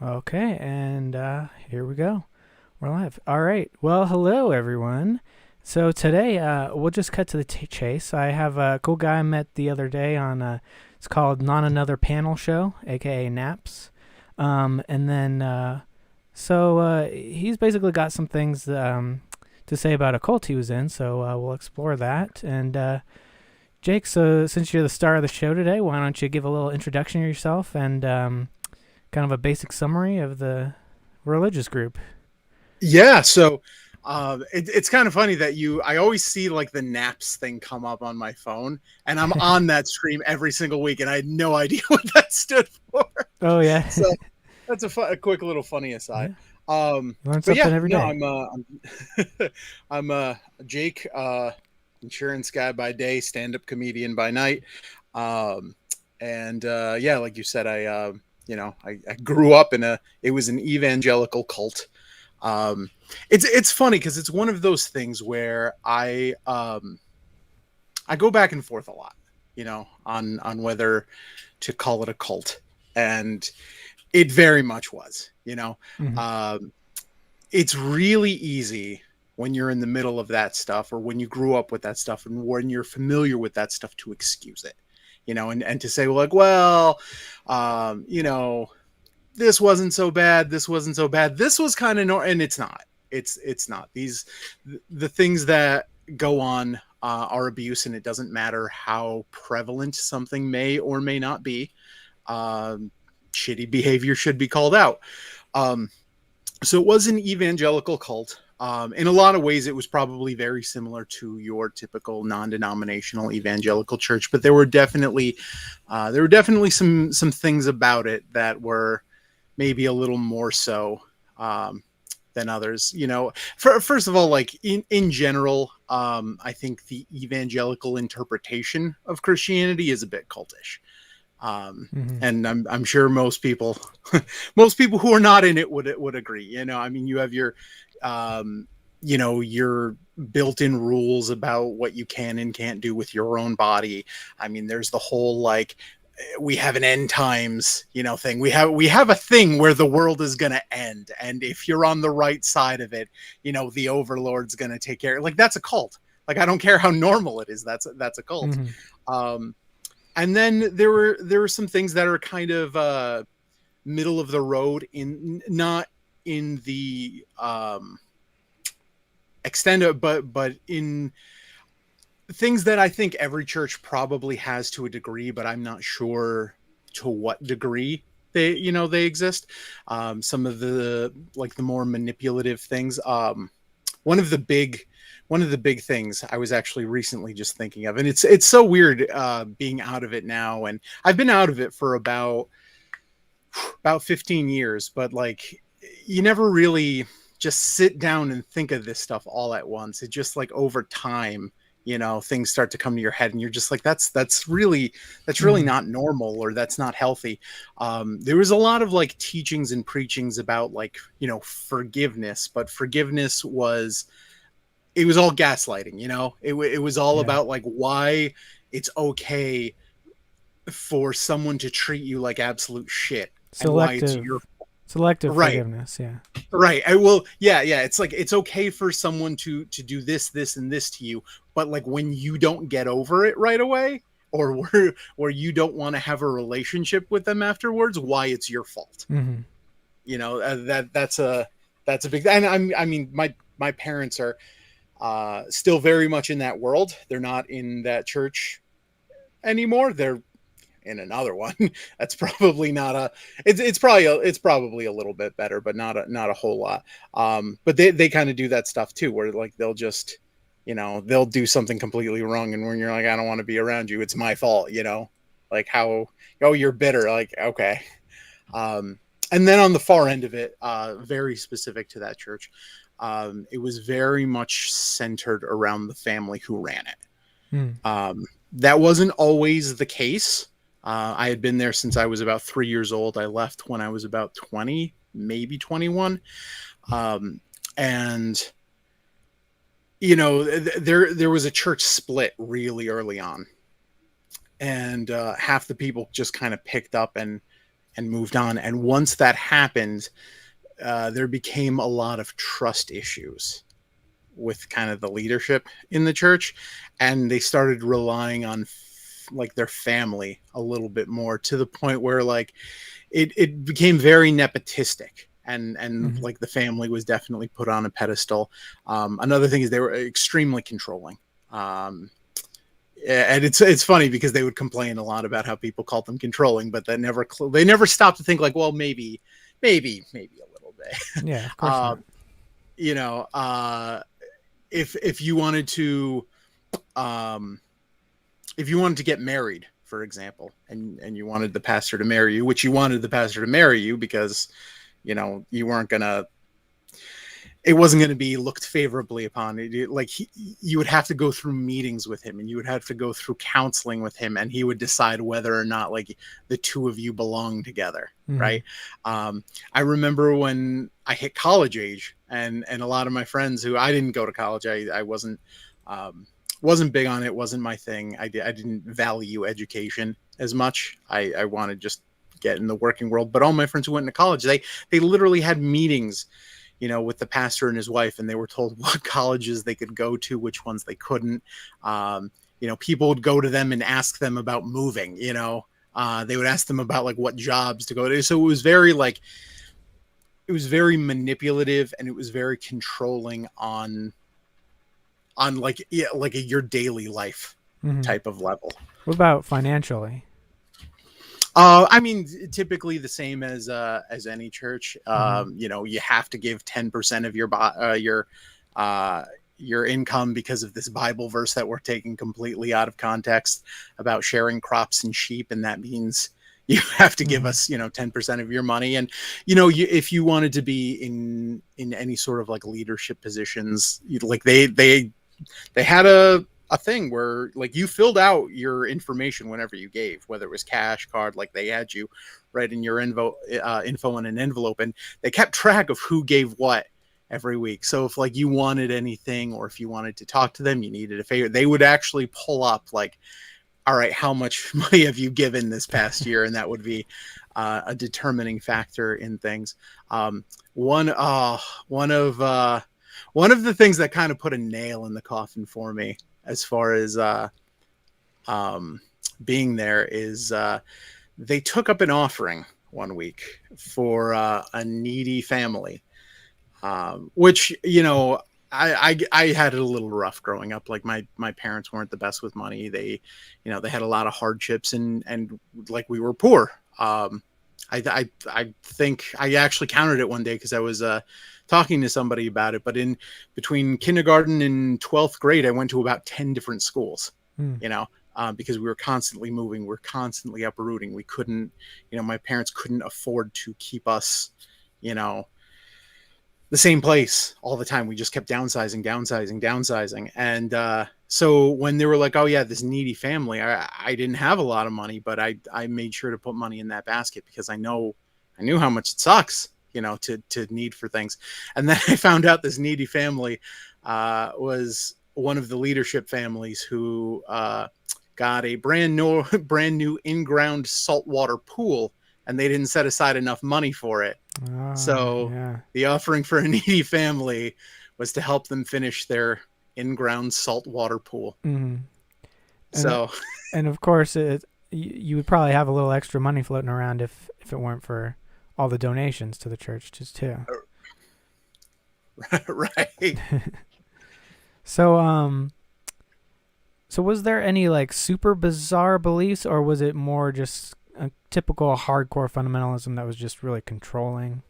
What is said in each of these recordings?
Okay, and here we go. We're live. All right. Well, hello, everyone. So today, we'll just cut to the chase. I have a cool guy I met the other day on, it's called Not Another Panel Show, aka Naps. And then, he's basically got some things to say about a cult he was in, so we'll explore that. And Jake, so since you're the star of the show today, why don't you give a little introduction of yourself and kind of a basic summary of the religious group? Yeah, so it's kind of funny that I always see like the naps thing come up on my phone, and I'm on that stream every single week, and I had no idea what that stood for. Oh yeah, So that's a quick little funny aside. yeah. Learn But something yeah, every no, day. I'm I'm Jake, insurance guy by day, stand-up comedian by night. Um, and yeah, like you said, I grew up it was an evangelical cult. It's funny because it's one of those things where I go back and forth a lot, on whether to call it a cult, and it very much was. Hmm. Um, it's really easy when you're in the middle of that stuff, or when you grew up with that stuff, and when you're familiar with that stuff, to excuse it, and to say, like, well, um, you know, this wasn't so bad, this wasn't so bad, this was kind of and it's not. It's not. The things that go on are abuse, and it doesn't matter how prevalent something may or may not be. Um, Shitty behavior should be called out. Um, so it was an evangelical cult. In a lot of ways, it was probably very similar to your typical non-denominational evangelical church, but there were definitely some things about it that were maybe a little more so than others. First of all, like in general, I think the evangelical interpretation of Christianity is a bit cultish. Hmm. And I'm sure most people, most people who are not in it would agree. I mean, you have um, your built-in rules about what you can and can't do with your own body. I mean, there's the whole like we have an end times thing. We have a thing where the world is going to end, and if you're on the right side of it, the overlord's going to take care. Like, that's a cult. Like, I don't care how normal it is, that's a cult. Hmm. um and then there were some things that are kind of middle of the road, in not in the extended, but in things that I think every church probably has to a degree, but I'm not sure to what degree they exist. Some of the, like, the more manipulative things. One of the big one of the big things I was actually recently just thinking of, and it's so weird being out of it now, and I've been out of it for about 15 years, but like, you never really just sit down and think of this stuff all at once. It just, like, over time, things start to come to your head, and you're just like, that's really Hmm. not normal, or that's not healthy. There was a lot of, like, teachings and preachings about, like, forgiveness, but forgiveness was it was all gaslighting. It was all Yeah. about, like, why it's okay for someone to treat you like absolute shit, and why it's your Selective right. forgiveness. Yeah. Right. I will. Yeah. Yeah. It's like, it's okay for someone to do this, and this to you, but, like, when you don't get over it right away, or where you don't want to have a relationship with them afterwards, why it's your fault. Hmm. That's a big. And I mean, my parents are still very much in that world. They're not in that church anymore. They're in another one. That's probably not a. It's probably a little bit better, but not a whole lot. But they kind of do that stuff too, where, like, they'll just, they'll do something completely wrong, and when you're like, I don't want to be around you, it's my fault. Like, how, oh, you're bitter. Like, okay. Um, and then on the far end of it, very specific to that church, it was very much centered around the family who ran it. Mm. That wasn't always the case. I had been there since I was about 3 years old. I left when I was about 20, maybe 21. Um, and there was a church split really early on, and half the people just kind of picked up and and moved on. And once that happened, there became a lot of trust issues with kind of the leadership in the church, and they started relying on like their family a little bit more, to the point where like it became very nepotistic, and Hmm. like the family was definitely put on a pedestal. Another thing is they were extremely controlling. um, and it's funny because they would complain a lot about how people called them controlling, but they never stopped to think like, well, maybe a little bit. Yeah, of course uh, not. you know, if you wanted to, um, if you wanted to get married, for example, and you wanted the pastor to marry you, which you wanted the pastor to marry you because you weren't gonna, it wasn't going to be looked favorably upon. You would have to go through meetings with him, and you would have to go through counseling with him, and he would decide whether or not like the two of you belong together. Hmm. Right. I remember when I hit college age, and a lot of my friends who, I didn't go to college. I wasn't big on it. Wasn't my thing. I didn't value education as much. I wanted just get in the working world. But all my friends who went to college, they literally had meetings, with the pastor and his wife, and they were told what colleges they could go to, which ones they couldn't. People would go to them and ask them about moving. They would ask them about like what jobs to go to. So it was very manipulative, and it was very controlling on like, yeah, like your daily life Hmm. type of level. What about financially? I mean, typically the same as any church. Hmm. You have to give 10% of your income because of this Bible verse that we're taking completely out of context about sharing crops and sheep, and that means you have to give Hmm. us 10% of your money. And if you wanted to be in any sort of like leadership positions, like they had a thing where like you filled out your information whenever you gave, whether it was cash, card, like they had you write in your info in an envelope, and they kept track of who gave what every week. So if like you wanted anything, or if you wanted to talk to them, you needed a favor, they would actually pull up like, all right, how much money have you given this past year? And that would be a determining factor in things. One one of one of the things that kind of put a nail in the coffin for me as far as um, being there is they took up an offering one week for a needy family, which I had it a little rough growing up. Like my parents weren't the best with money. They had a lot of hardships, and like we were poor. I think I actually counted it one day because I was talking to somebody about it. But in between kindergarten and 12th grade, I went to about 10 different schools. Mm. You know. Because we were constantly moving, we were constantly uprooting. We couldn't, my parents couldn't afford to keep us, you know, the same place all the time. We just kept downsizing. And so when they were like, oh yeah, this needy family, I didn't have a lot of money, but I made sure to put money in that basket because I knew how much it sucks, to need for things. And then I found out this needy family was one of the leadership families who got a brand new in-ground saltwater pool, and they didn't set aside enough money for it. So Yeah. the offering for a needy family was to help them finish their in-ground saltwater pool. Hmm. And So and of course, you would probably have a little extra money floating around if it weren't for all the donations to the church, just too. right. So so was there any like super bizarre beliefs, or was it more just a typical hardcore fundamentalism that was just really controlling?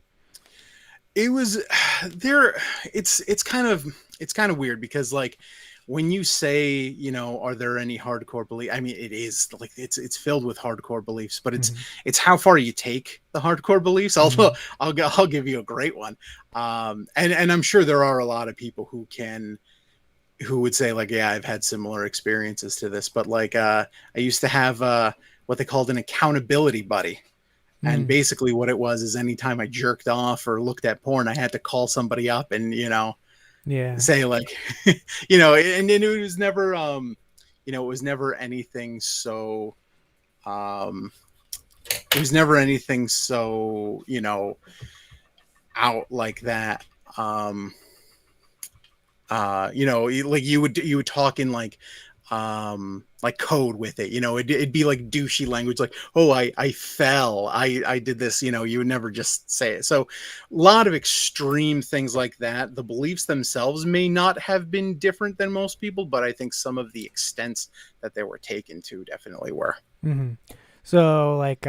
It was there. It's kind of weird because like when you say, are there any hardcore beliefs? I mean, it is like it's filled with hardcore beliefs, but it's Hmm. it's how far you take the hardcore beliefs. Hmm. I'll give you a great one. And I'm sure there are a lot of people who would say like, yeah, I've had similar experiences to this, but like I used to have what they called an accountability buddy. And Mm. basically what it was is anytime I jerked off or looked at porn, I had to call somebody up and, Yeah. say like, and it was never, it was never anything so, um, anything so, out like that. Like you would talk in like code with it, it'd be like douchey language, like, oh, I fell, I did this, you would never just say it. So a lot of extreme things like that. The beliefs themselves may not have been different than most people, but I think some of the extents that they were taken to definitely were. Mm-hmm. So like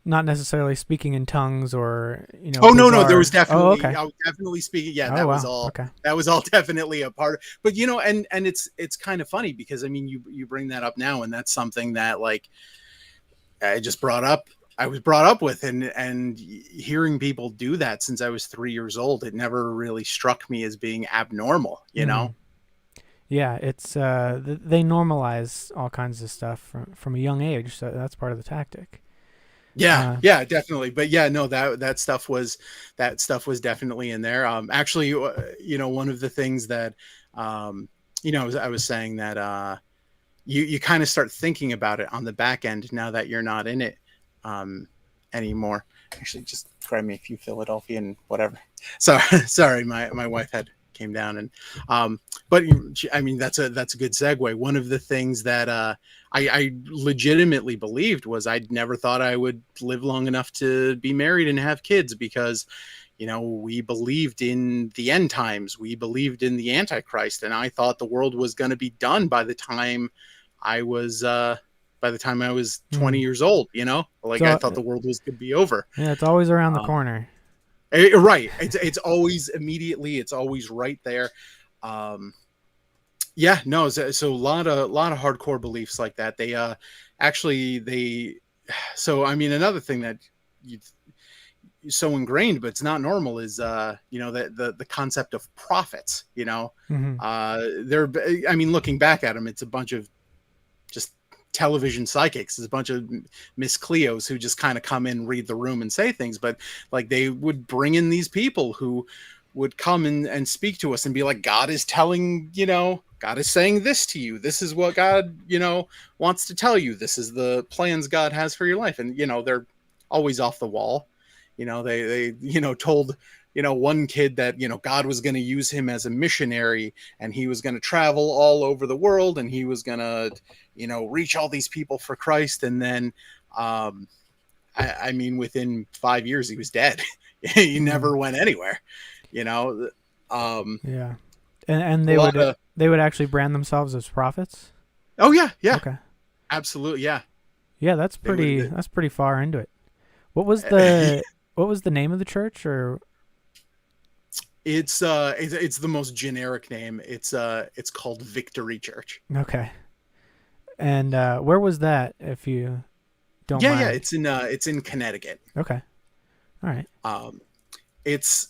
not necessarily speaking in tongues or Oh, no, there was bizarre. Oh, definitely, okay. I was definitely speaking. Yeah, Oh wow. Okay. that was all definitely a part. But and it's kind of funny because I mean, you bring that up now, and that's something that like I just brought up. I was brought up with, and hearing people do that since I was 3 years old, it never really struck me as being abnormal. Mm-hmm. Yeah, it's they normalize all kinds of stuff from a young age, so that's part of the tactic. Yeah, Uh, yeah, definitely. But yeah, no, that stuff was definitely in there. Actually, one of the things that, I was saying that you kind of start thinking about it on the back end now that you're not in it anymore. Actually, just grab me a few Philadelphia and whatever. Sorry, sorry, my wife came down but I mean that's a good segue. One of the things that I legitimately believed was I'd never thought I would live long enough to be married and have kids because we believed in the end times, we believed in the Antichrist, and I thought the world was going to be done by the time I was 20 years old. Like I so thought the world was going to be over. yeah, it's always around the uh, corner. right, it's always immediately, it's always right there. um yeah, no, so a lot of hardcore beliefs like that. They actually they so I mean, another thing that you so ingrained but it's not normal is that the concept of prophets. Mm-hmm. They're, I mean, looking back at them, it's a bunch of just television psychics. There's a bunch of Miss Cleos who just kind of come in, read the room, and say things. But like they would bring in these people who would come and speak to us and be like, God is telling, God is saying this to you. This is what God, wants to tell you. This is the plans God has for your life. And, they're always off the wall. They told, one kid that, God was going to use him as a missionary and he was going to travel all over the world and he was going to, reach all these people for Christ. And then, I mean, within 5 years, he was dead. He never went anywhere, you know. Yeah, and A lot of, they would actually brand themselves as prophets. oh yeah, yeah, Okay. absolutely, yeah. Yeah, that's They would. pretty far into it. What was the what was the name of the church or It's the most generic name. It's called Victory Church. okay. And where was that if you don't Yeah, yeah. mind? It's in Connecticut. Okay. All right. It's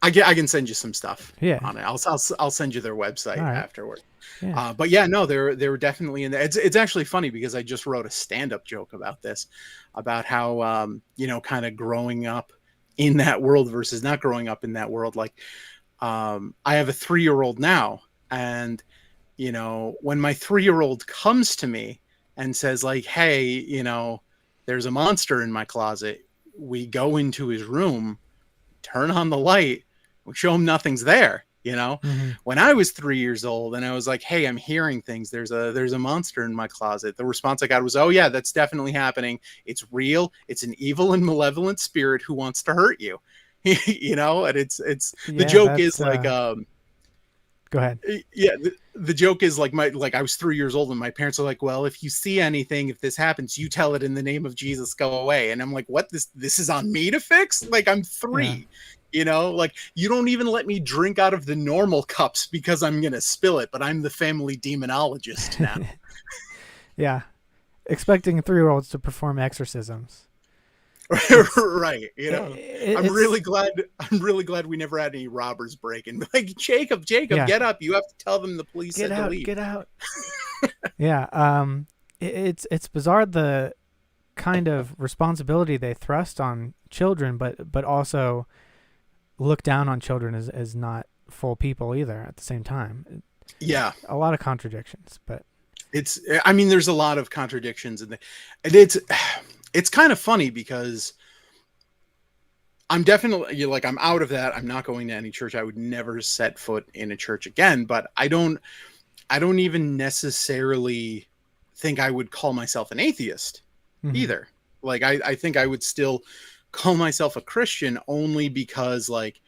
I can send you some stuff Yeah. on it. I'll send you their website All right. afterward. Yeah. But yeah, no, they were definitely in there. It's actually funny because I just wrote a stand-up joke about this, about how kind of growing up in that world versus not growing up in that world. Like, I have a 3-year-old now, and when my 3-year-old comes to me and says like, "Hey, there's a monster in my closet," we go into his room, turn on the light, we show him nothing's there. Mm-hmm. When I was 3 years old and I was like, "Hey, I'm hearing things. There's a monster in my closet." The response I got was, "Oh yeah, that's definitely happening. It's real. It's an evil and malevolent spirit who wants to hurt you." And it's the Yeah, joke that's is like, go ahead. yeah, the joke is like, I was 3 years old and my parents are like, "Well, if you see anything, if this happens, you tell it in the name of Jesus, go away." And I'm like, "What? This is on me to fix? Like, I'm 3. Like, you don't even let me drink out of the normal cups because I'm gonna spill it, but I'm the family demonologist now." Yeah. Expecting 3-year-olds to perform exorcisms. It's Right. I'm it's really glad we never had any robbers break in. Like, Jacob, yeah. get up. You have to tell them the police said to leave. Get out. Yeah. It's bizarre the kind of responsibility they thrust on children, but also look down on children as not full people either at the same time. Yeah. A lot of contradictions, but I mean, there's a lot of contradictions in it's it's kind of funny because I'm definitely like, I'm out of that. I'm not going to any church. I would never set foot in a church again, but I don't even necessarily think I would call myself an atheist Mm-hmm. either. Like I think I would still call myself a Christian only because like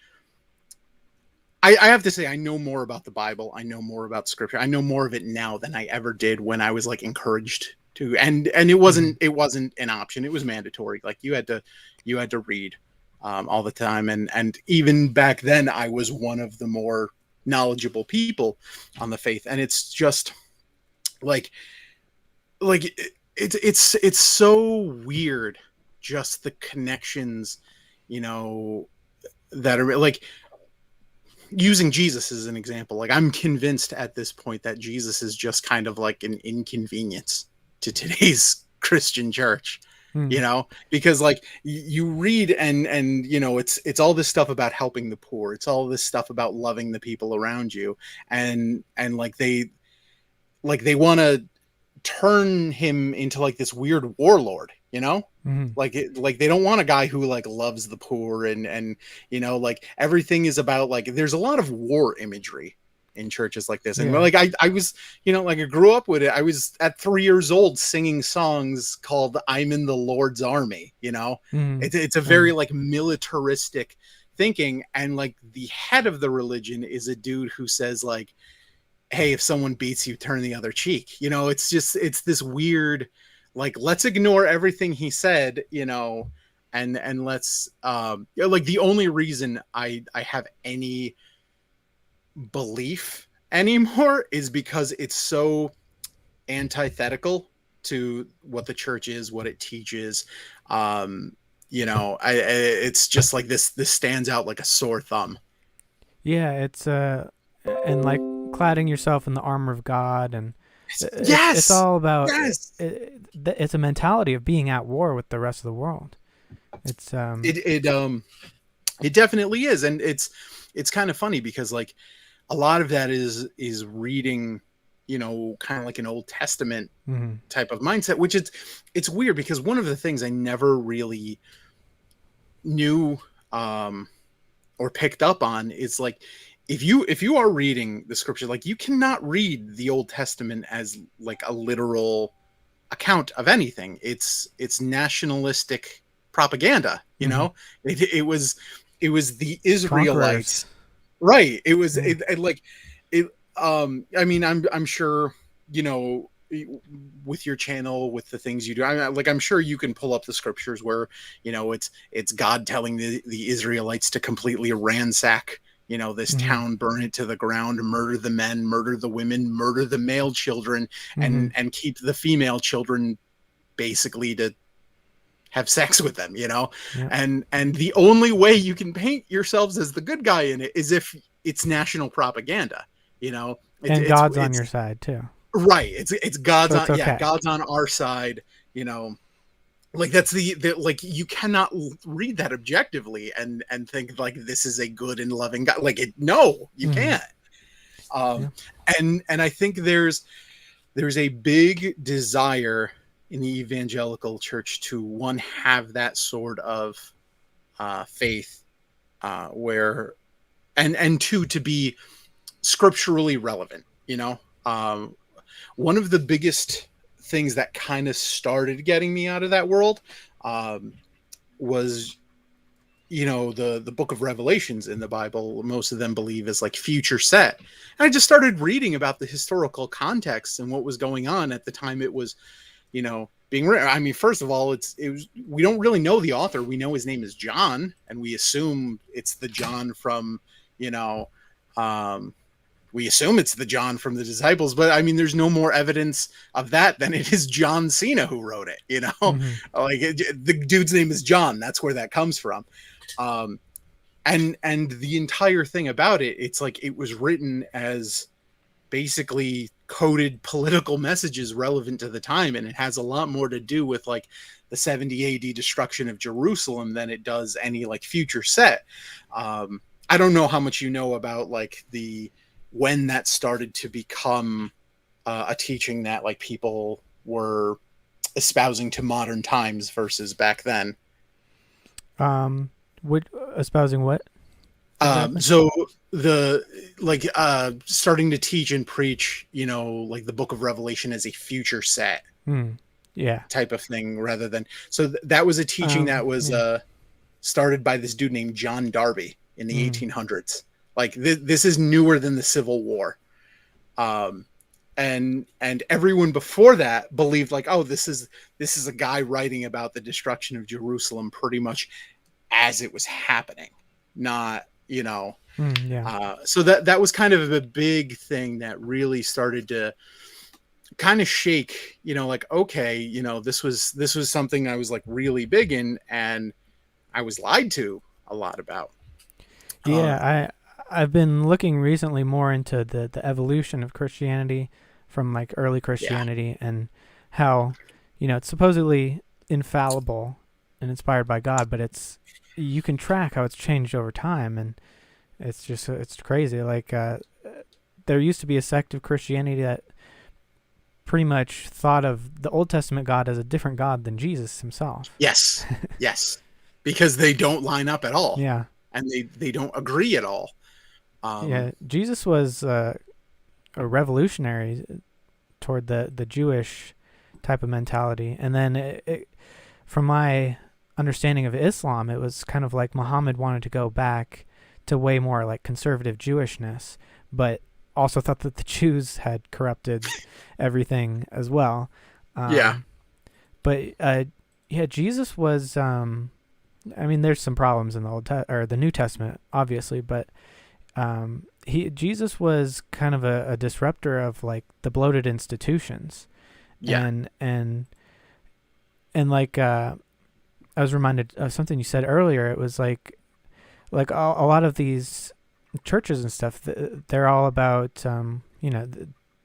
I have to say I know more about the Bible. I know more about scripture. I know more of it now than I ever did when I was like encouraged to, and it Mm-hmm. wasn't an option. It was mandatory. Like you had to read all the time. And even back then I was one of the more knowledgeable people on the faith. And it's just like it's so weird, just the connections, you know, that are like, using Jesus as an example. Like, I'm convinced at this point that Jesus is just kind of like an inconvenience to today's Christian church, Mm-hmm. because like you read, and it's all this stuff about helping the poor. It's all this stuff about loving the people around you. And like they want to turn him into like this weird warlord, Mm-hmm. like they don't want a guy who like loves the poor, and like everything is about, like, there's a lot of war imagery in churches like this. And Yeah. like I was, like, I grew up with it. I was at 3 years old singing songs called "I'm in the Lord's Army." Mm-hmm. It's a very Same. like militaristic thinking, and like the head of the religion is a dude who says like, hey, if someone beats you, turn the other cheek. It's this weird, like, let's ignore everything he said, and let's like, the only reason I have any belief anymore is because it's so antithetical to what the church is, what it teaches. It's just like this stands out like a sore thumb. Yeah, it's and like cladding yourself in the armor of God, and it's Yes, all about yes. it's a mentality of being at war with the rest of the world. It's It definitely is. And it's kind of funny because like a lot of that is reading, kind of like an Old Testament mm-hmm. type of mindset, which it's weird because one of the things I never really knew, or picked up on is like, if you are reading the scripture, like, you cannot read the Old Testament as like a literal account of anything. It's nationalistic propaganda. Mm-hmm. It was the Conquerors. Israelites. Right. Yeah. Like it. I mean, I'm sure, you know, with your channel, with the things you do, I'm sure you can pull up the scriptures where, it's God telling the Israelites to completely ransack, this Mm-hmm. town, burn it to the ground, murder the men, murder the women, murder the male children, Mm-hmm. and keep the female children basically to have sex with them, Yeah. and the only way you can paint yourselves as the good guy in it is if it's national propaganda. it's And it's God's on your it's side too, right. It's God's so it's on, yeah, okay. God's on our side. Like, that's the like, you cannot read that objectively and think like this is a good and loving God. Like, no, you Mm-hmm. can't. um Yeah. and I think there's a big desire in the evangelical church to, one, have that sort of faith, where, and two, to be scripturally relevant. um, One of the biggest things that kind of started getting me out of that world, um, was, the book of Revelations in the Bible. Most of them believe is like future set. And I just started reading about the historical context and what was going on at the time it was, being written. I mean, first of all, we don't really know the author. We know his name is John, and we assume it's the John from, you know, um, we assume it's the John from the disciples, but I mean, there's no more evidence of that than it is John Cena who wrote it. Mm-hmm. Like, the dude's name is John. That's where that comes from. Um, and the entire thing about it, it's like it was written as basically coded political messages relevant to the time, and it has a lot more to do with like the 70 AD destruction of Jerusalem than it does any like future set. I don't know how much you know about like when that started to become a teaching that like people were espousing to modern times versus back then. What espousing what exactly? So the starting to teach and preach, like the book of Revelation as a future set Yeah. type of thing, rather than that was a teaching that was Yeah. started by this dude named John Darby in the Mm. 1800s. Like this is newer than the Civil War. And everyone before that believed like, oh, this is a guy writing about the destruction of Jerusalem pretty much as it was happening, not Yeah. so that was kind of a big thing that really started to kind of shake, like, okay, this was something I was like really big in, and I was lied to a lot about. Yeah, I've been looking recently more into the evolution of Christianity from like early Yeah. Christianity and how, it's supposedly infallible and inspired by God, but you can track how it's changed over time, and it's crazy. Like there used to be a sect of Christianity that pretty much thought of the Old Testament God as a different God than Jesus himself. Yes. Yes. Because they don't line up at all. Yeah. And they don't agree at all. Yeah, Jesus was a revolutionary toward the Jewish type of mentality, and then from my understanding of Islam, it was kind of like Muhammad wanted to go back to way more like conservative Jewishness, but also thought that the Jews had corrupted everything as well. Yeah. But yeah, Jesus was. I mean, there's some problems in the or the New Testament, obviously, but Jesus was kind of a disruptor of like the bloated institutions. Yeah. And like I was reminded of something you said earlier. It was like a lot of these churches and stuff, they're all about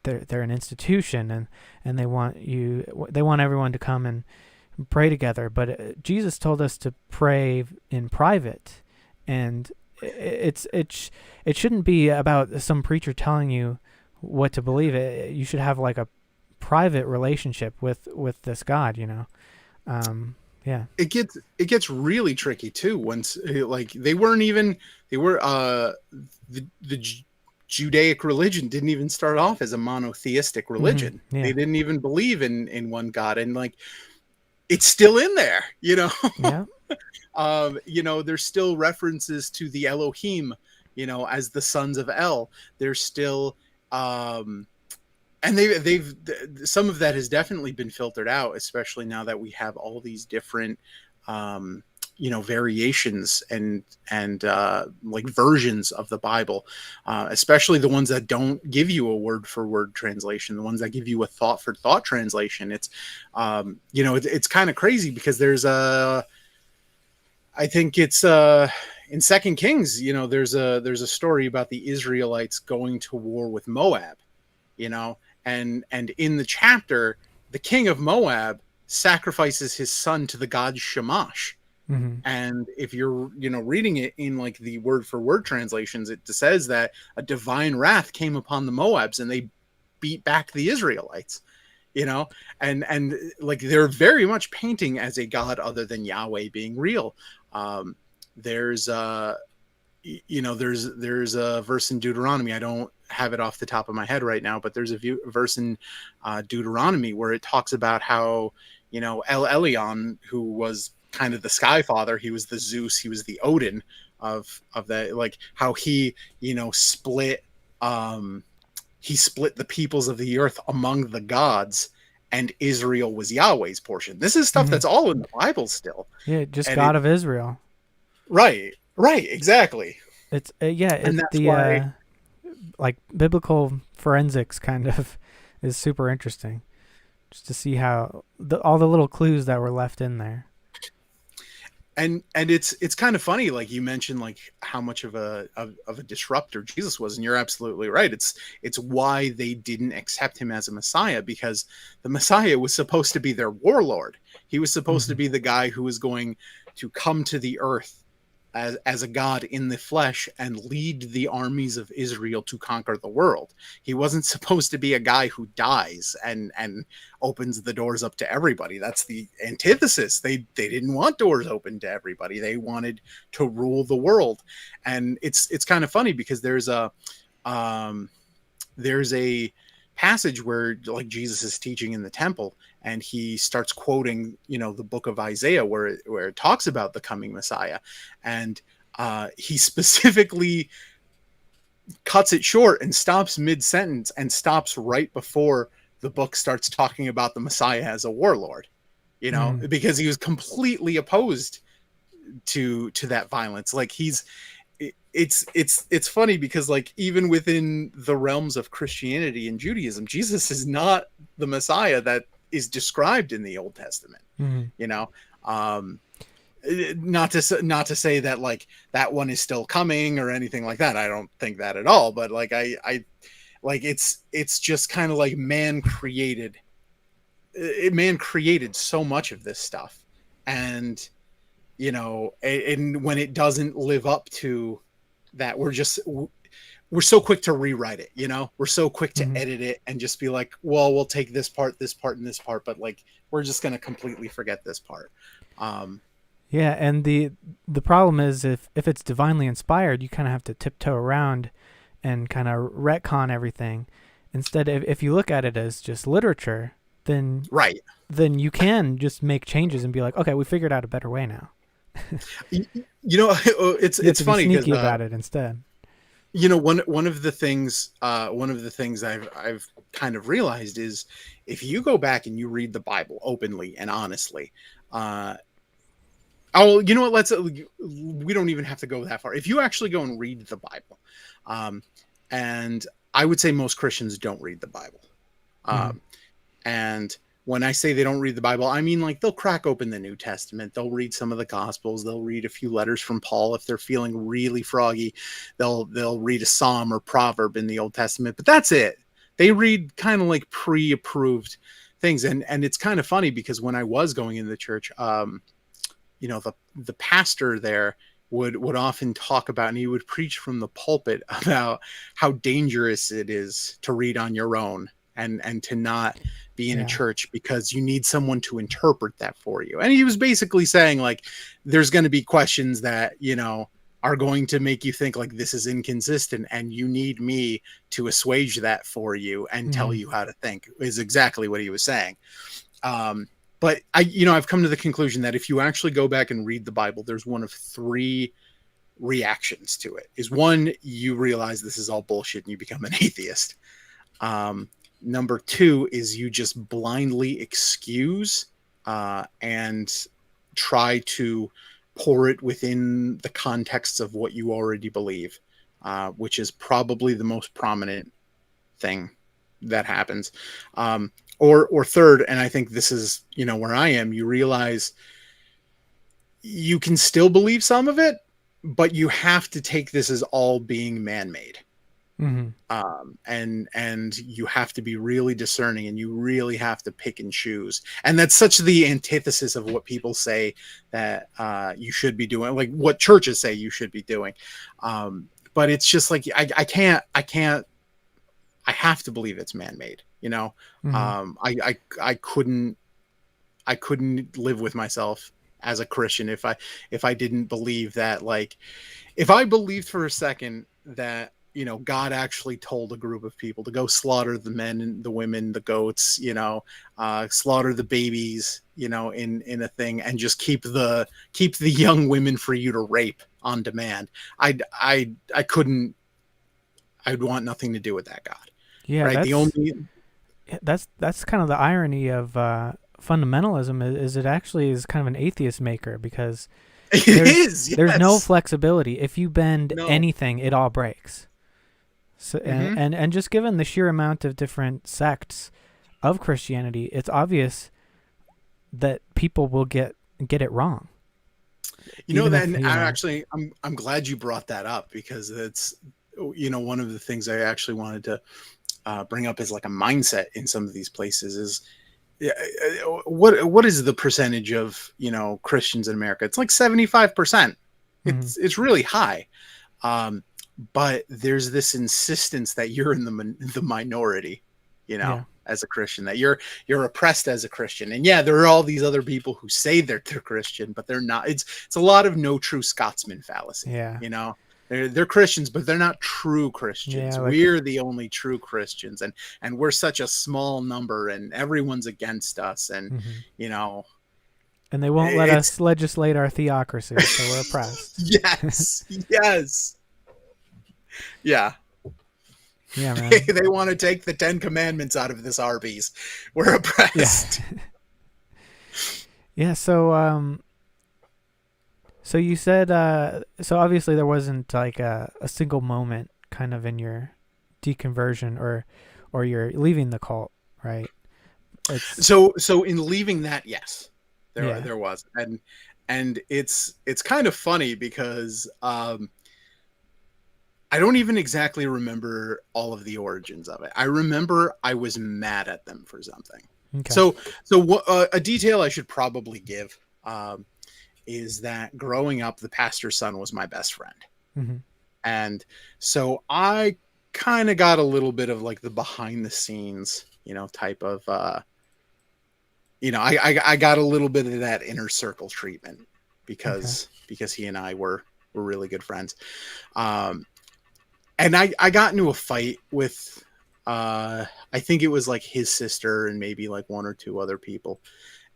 they're an institution, and they want everyone to come and pray together, but Jesus told us to pray in private, and it shouldn't be about some preacher telling you what to believe. You should have like a private relationship with this God, yeah. It gets really tricky too once like they were the Judaic religion didn't even start off as a monotheistic religion. Mm-hmm. Yeah. They didn't even believe in one God, and like it's still in there, Yeah. There's still references to the Elohim, as the sons of El. There's still and they've some of that has definitely been filtered out, especially now that we have all these different variations and like versions of the Bible, especially the ones that don't give you a word for word translation, the ones that give you a thought for thought translation. It's it's kind of crazy because there's I think it's in Second Kings, there's a story about the Israelites going to war with Moab, and in the chapter, the king of Moab sacrifices his son to the god Shamash. Mm-hmm. And if you're, reading it in like the word for word translations, it says that a divine wrath came upon the Moabs and they beat back the Israelites, and like they're very much painting as a god other than Yahweh being real. There's a verse in Deuteronomy. I don't have it off the top of my head right now, but there's a verse in Deuteronomy where it talks about how, El Elyon, who was kind of the sky father, he was the Zeus, he was the Odin of that, like how he split the peoples of the earth among the gods, and Israel was Yahweh's portion. This is stuff Mm-hmm. that's all in the Bible still. Yeah, just God of Israel. Right, exactly. It's it's that's why like biblical forensics kind of is super interesting, just to see how all the little clues that were left in there. And it's kind of funny, like you mentioned, like how much of a disruptor Jesus was, and you're absolutely right. It's why they didn't accept him as a Messiah, because the Messiah was supposed to be their warlord. He was supposed to be the guy who was going to come to the earth as a God in the flesh and lead the armies of Israel to conquer the world. He wasn't supposed to be a guy who dies and opens the doors up to everybody. That's the antithesis. They didn't want doors open to everybody. They wanted to rule the world. And it's kind of funny because there's a passage where like Jesus is teaching in the temple and he starts quoting, the book of Isaiah where it talks about the coming Messiah. And he specifically cuts it short and stops mid-sentence and stops right before the book starts talking about the Messiah as a warlord, because he was completely opposed to that violence. Like it's funny because like even within the realms of Christianity and Judaism, Jesus is not the Messiah that is described in the Old Testament. Not to say that like that one is still coming or anything like that. I don't think that at all. But like I like it's just kind of like man created so much of this stuff, and and when it doesn't live up to that, we're so quick to rewrite it. We're so quick to edit it and just be like, well, we'll take this part, and this part, but like we're just going to completely forget this part. Yeah, and the problem is if it's divinely inspired, you kind of have to tiptoe around and kind of retcon everything. Instead, if you look at it as just literature, then you can just make changes and be like, okay, we figured out a better way now. It's funny be sneaky about it instead. One of the things I've kind of realized is if you go back and you read the Bible openly and honestly, we don't even have to go that far. If you actually go and read the Bible, and I would say most Christians don't read the Bible. And when I say they don't read the Bible, I mean like they'll crack open the New Testament. They'll read some of the Gospels. They'll read a few letters from Paul. If they're feeling really froggy, they'll read a Psalm or proverb in the Old Testament. But that's it. They read kind of like pre-approved things. And it's kind of funny because when I was going into the church, the pastor there would often talk about, and he would preach from the pulpit about how dangerous it is to read on your own and to not be in a church because you need someone to interpret that for you. And he was basically saying like, there's going to be questions that, are going to make you think like this is inconsistent and you need me to assuage that for you and tell you how to think, is exactly what he was saying. But I've come to the conclusion that if you actually go back and read the Bible, there's one of three reactions to it. Is one, you realize this is all bullshit and you become an atheist. Number two is you just blindly excuse and try to pour it within the context of what you already believe, which is probably the most prominent thing that happens. Or third, and I think this is, where I am, you realize you can still believe some of it, but you have to take this as all being man-made. And you have to be really discerning and you really have to pick and choose. And that's such the antithesis of what people say that you should be doing, like what churches say you should be doing. But it's just like, I have to believe it's man-made. I couldn't live with myself as a Christian if I didn't believe that, like, if I believed for a second that, God actually told a group of people to go slaughter the men and the women, the goats, slaughter the babies, in a thing and just keep the young women for you to rape on demand. I'd want nothing to do with that God. Yeah. Right. That's kind of the irony of fundamentalism is it actually is kind of an atheist maker because there's no flexibility. If you bend anything, it all breaks. So and just given the sheer amount of different sects of Christianity, it's obvious that people will get it wrong. I'm glad you brought that up because it's one of the things I actually wanted to bring up as like a mindset in some of these places is what is the percentage of Christians in America? It's like 75%. Mm-hmm. It's really high. Um, but there's this insistence that you're in the minority, Yeah. as a Christian, that you're oppressed as a Christian. And yeah, there are all these other people who say they're Christian, but they're not. It's a lot of no true Scotsman fallacy. Yeah. They're Christians, but they're not true Christians. Yeah. Like, We're the only true Christians, and we're such a small number, and everyone's against us, and mm-hmm. you know, And they won't let it's us legislate our theocracy, so we're oppressed. yes, yes, yeah. Yeah, they, man. they want to take the 10 Commandments out of this Arby's. We're Yeah. oppressed. Yeah. So you said, so obviously there wasn't like a single moment kind of in your deconversion or you're leaving the cult, right? It's, So in leaving that, yes, yeah. there was, and it's kind of funny because I don't even exactly remember all of the origins of it. I remember I was mad at them for something. Okay. So a detail I should probably give is that growing up, the pastor's son was my best friend. Mm-hmm. And so I kind of got a little bit of like the behind the scenes, type of, I got a little bit of that inner circle treatment because he and I were really good friends. And I got into a fight with, I think it was like his sister and maybe like one or two other people.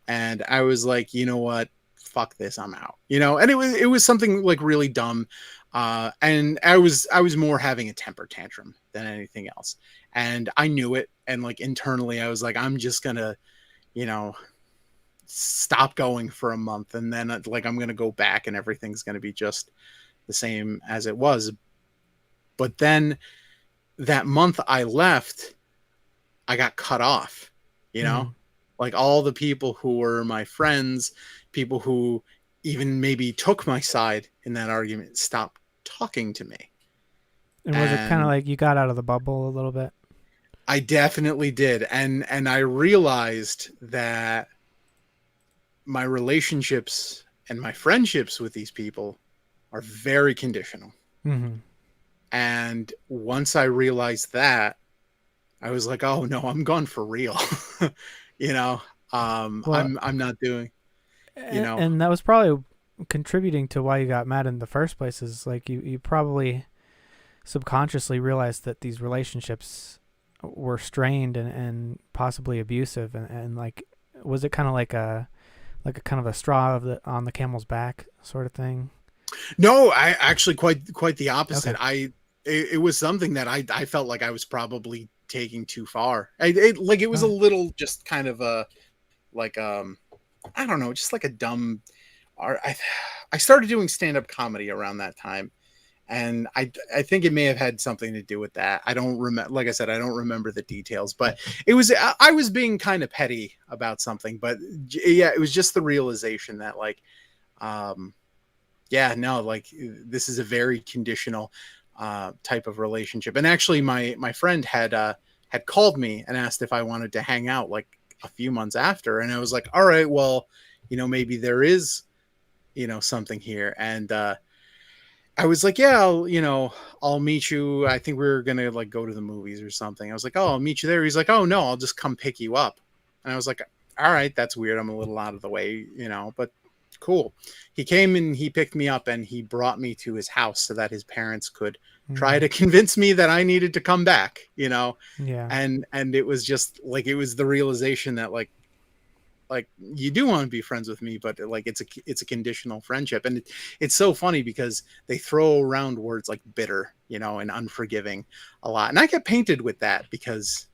And I was like, you know what? Fuck this, I'm out. And it was something like really dumb. And I was more having a temper tantrum than anything else. And I knew it. And like internally, I was like, I'm just gonna, stop going for a month. And then like, I'm going to go back and everything's going to be just the same as it was. But then that month I left, I got cut off, like all the people who were my friends, people who even maybe took my side in that argument, stopped talking to me. And was it kind of like you got out of the bubble a little bit? I definitely did. And I realized that my relationships and my friendships with these people are very conditional. Mm-hmm. And once I realized that, I was like, oh no, I'm gone for real. Well, I'm not doing, And that was probably contributing to why you got mad in the first place, is like you probably subconsciously realized that these relationships were strained and possibly abusive. And like, was it kind of like a kind of a straw on the camel's back sort of thing? No, I actually quite the opposite. Okay. It was something that I felt like I was probably taking too far. It was a little just kind of a like I don't know, just like a dumb. I started doing stand-up comedy around that time, and I think it may have had something to do with that. I don't remember. Like I said, I don't remember the details, but I was being kind of petty about something. But yeah, it was just the realization that like, yeah, no, like this is a very conditional type of relationship. And actually, my friend had called me and asked if I wanted to hang out like a few months after, and I was like, all right, well, maybe there is, something here. And I was like, yeah, I'll meet you. I think we were gonna like go to the movies or something. I was like, oh, I'll meet you there. He's like, oh no, I'll just come pick you up. And I was like, all right, that's weird. I'm a little out of the way, but cool. He came and he picked me up and he brought me to his house so that his parents could try to convince me that I needed to come back, Yeah. And it was just like, it was the realization that like you do want to be friends with me, but like it's a conditional friendship. And it's so funny because they throw around words like bitter, and unforgiving a lot. And I get painted with that because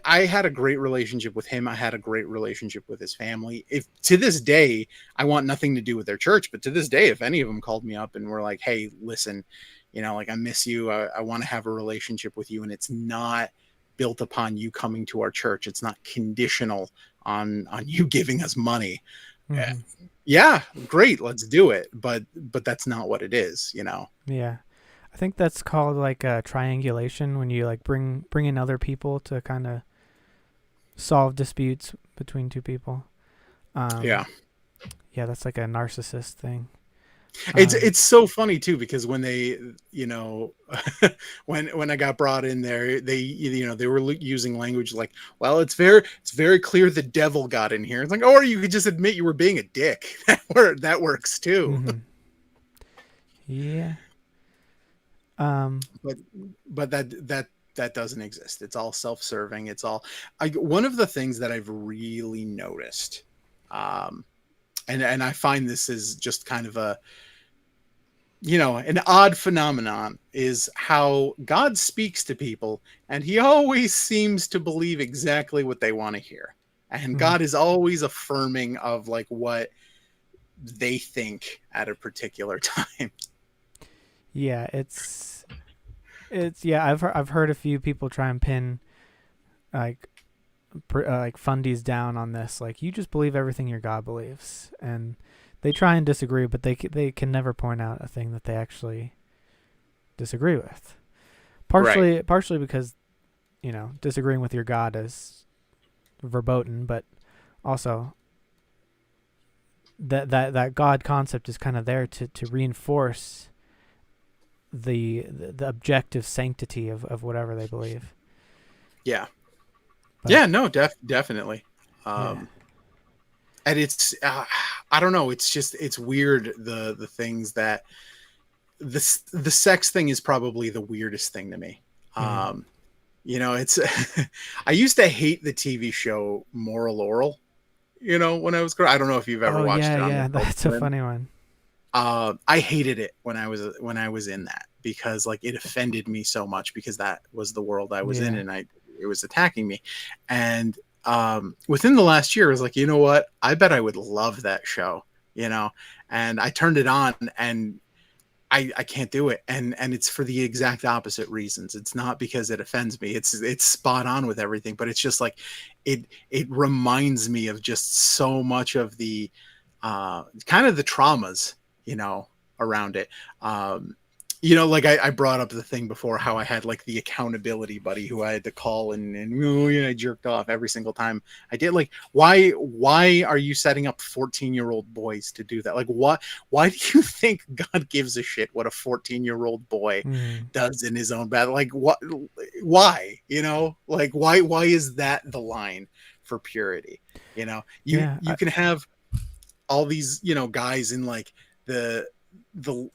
I had a great relationship with him. I had a great relationship with his family. If to this day, I want nothing to do with their church, but to this day, if any of them called me up and were like, hey, listen, like I miss you. I want to have a relationship with you. And it's not built upon you coming to our church. It's not conditional on you giving us money. Mm-hmm. Yeah, great. Let's do it. But that's not what it is, Yeah. I think that's called like triangulation, when you like bring in other people to kind of solve disputes between two people. Yeah, that's like a narcissist thing. Um, It's so funny too, because when they, you know, when I got brought in there, they, you know, they were using language like, well, it's very clear the devil got in here. It's like, or you could just admit you were being a dick. That works too. mhm. Yeah. Um, But that doesn't exist. It's all self-serving. It's all one of the things that I've really noticed, um, and I find this is just kind of a, you know, an odd phenomenon, is how God speaks to people and he always seems to believe exactly what they want to hear. And mhm. God is always affirming of like what they think at a particular time. Yeah, it's yeah. I've heard a few people try and pin like like fundies down on this. Like you just believe everything your God believes, and they try and disagree, but they can never point out a thing that they actually disagree with. Right. Partially because disagreeing with your God is verboten, but also that God concept is kind of there to reinforce the objective sanctity of whatever they believe. Yeah. But Yeah, no, definitely. yeah. And it's I don't know, it's just it's weird, the things that the sex thing is probably the weirdest thing to me. Mm. Um you know, it's I used to hate the TV show Moral Oral, you know, when I was growing. I don't know if you've ever Oh watched yeah, it on yeah. Adult That's a Swim. funny one. I hated it when I was in that, because like it offended me so much, because that was the world I was in, Yeah. and it was attacking me. And within the last year, I was like, you know what? I bet I would love that show, you know. And I turned it on, and I can't do it, and it's for the exact opposite reasons. It's not because it offends me. It's spot on with everything, but it's just like it reminds me of just so much of the kind of the traumas, you know, around it. You know, like I brought up the thing before, how I had like the accountability buddy who I had to call, and oh, yeah, I jerked off every single time I did. Like, why are you setting up 14-year-old boys to do that? Like, why do you think God gives a shit what a 14-year-old boy Mm. does in his own bed? Like, why, you know, like why is that the line for purity? You know, Yeah. you can have all these, you know, guys in like the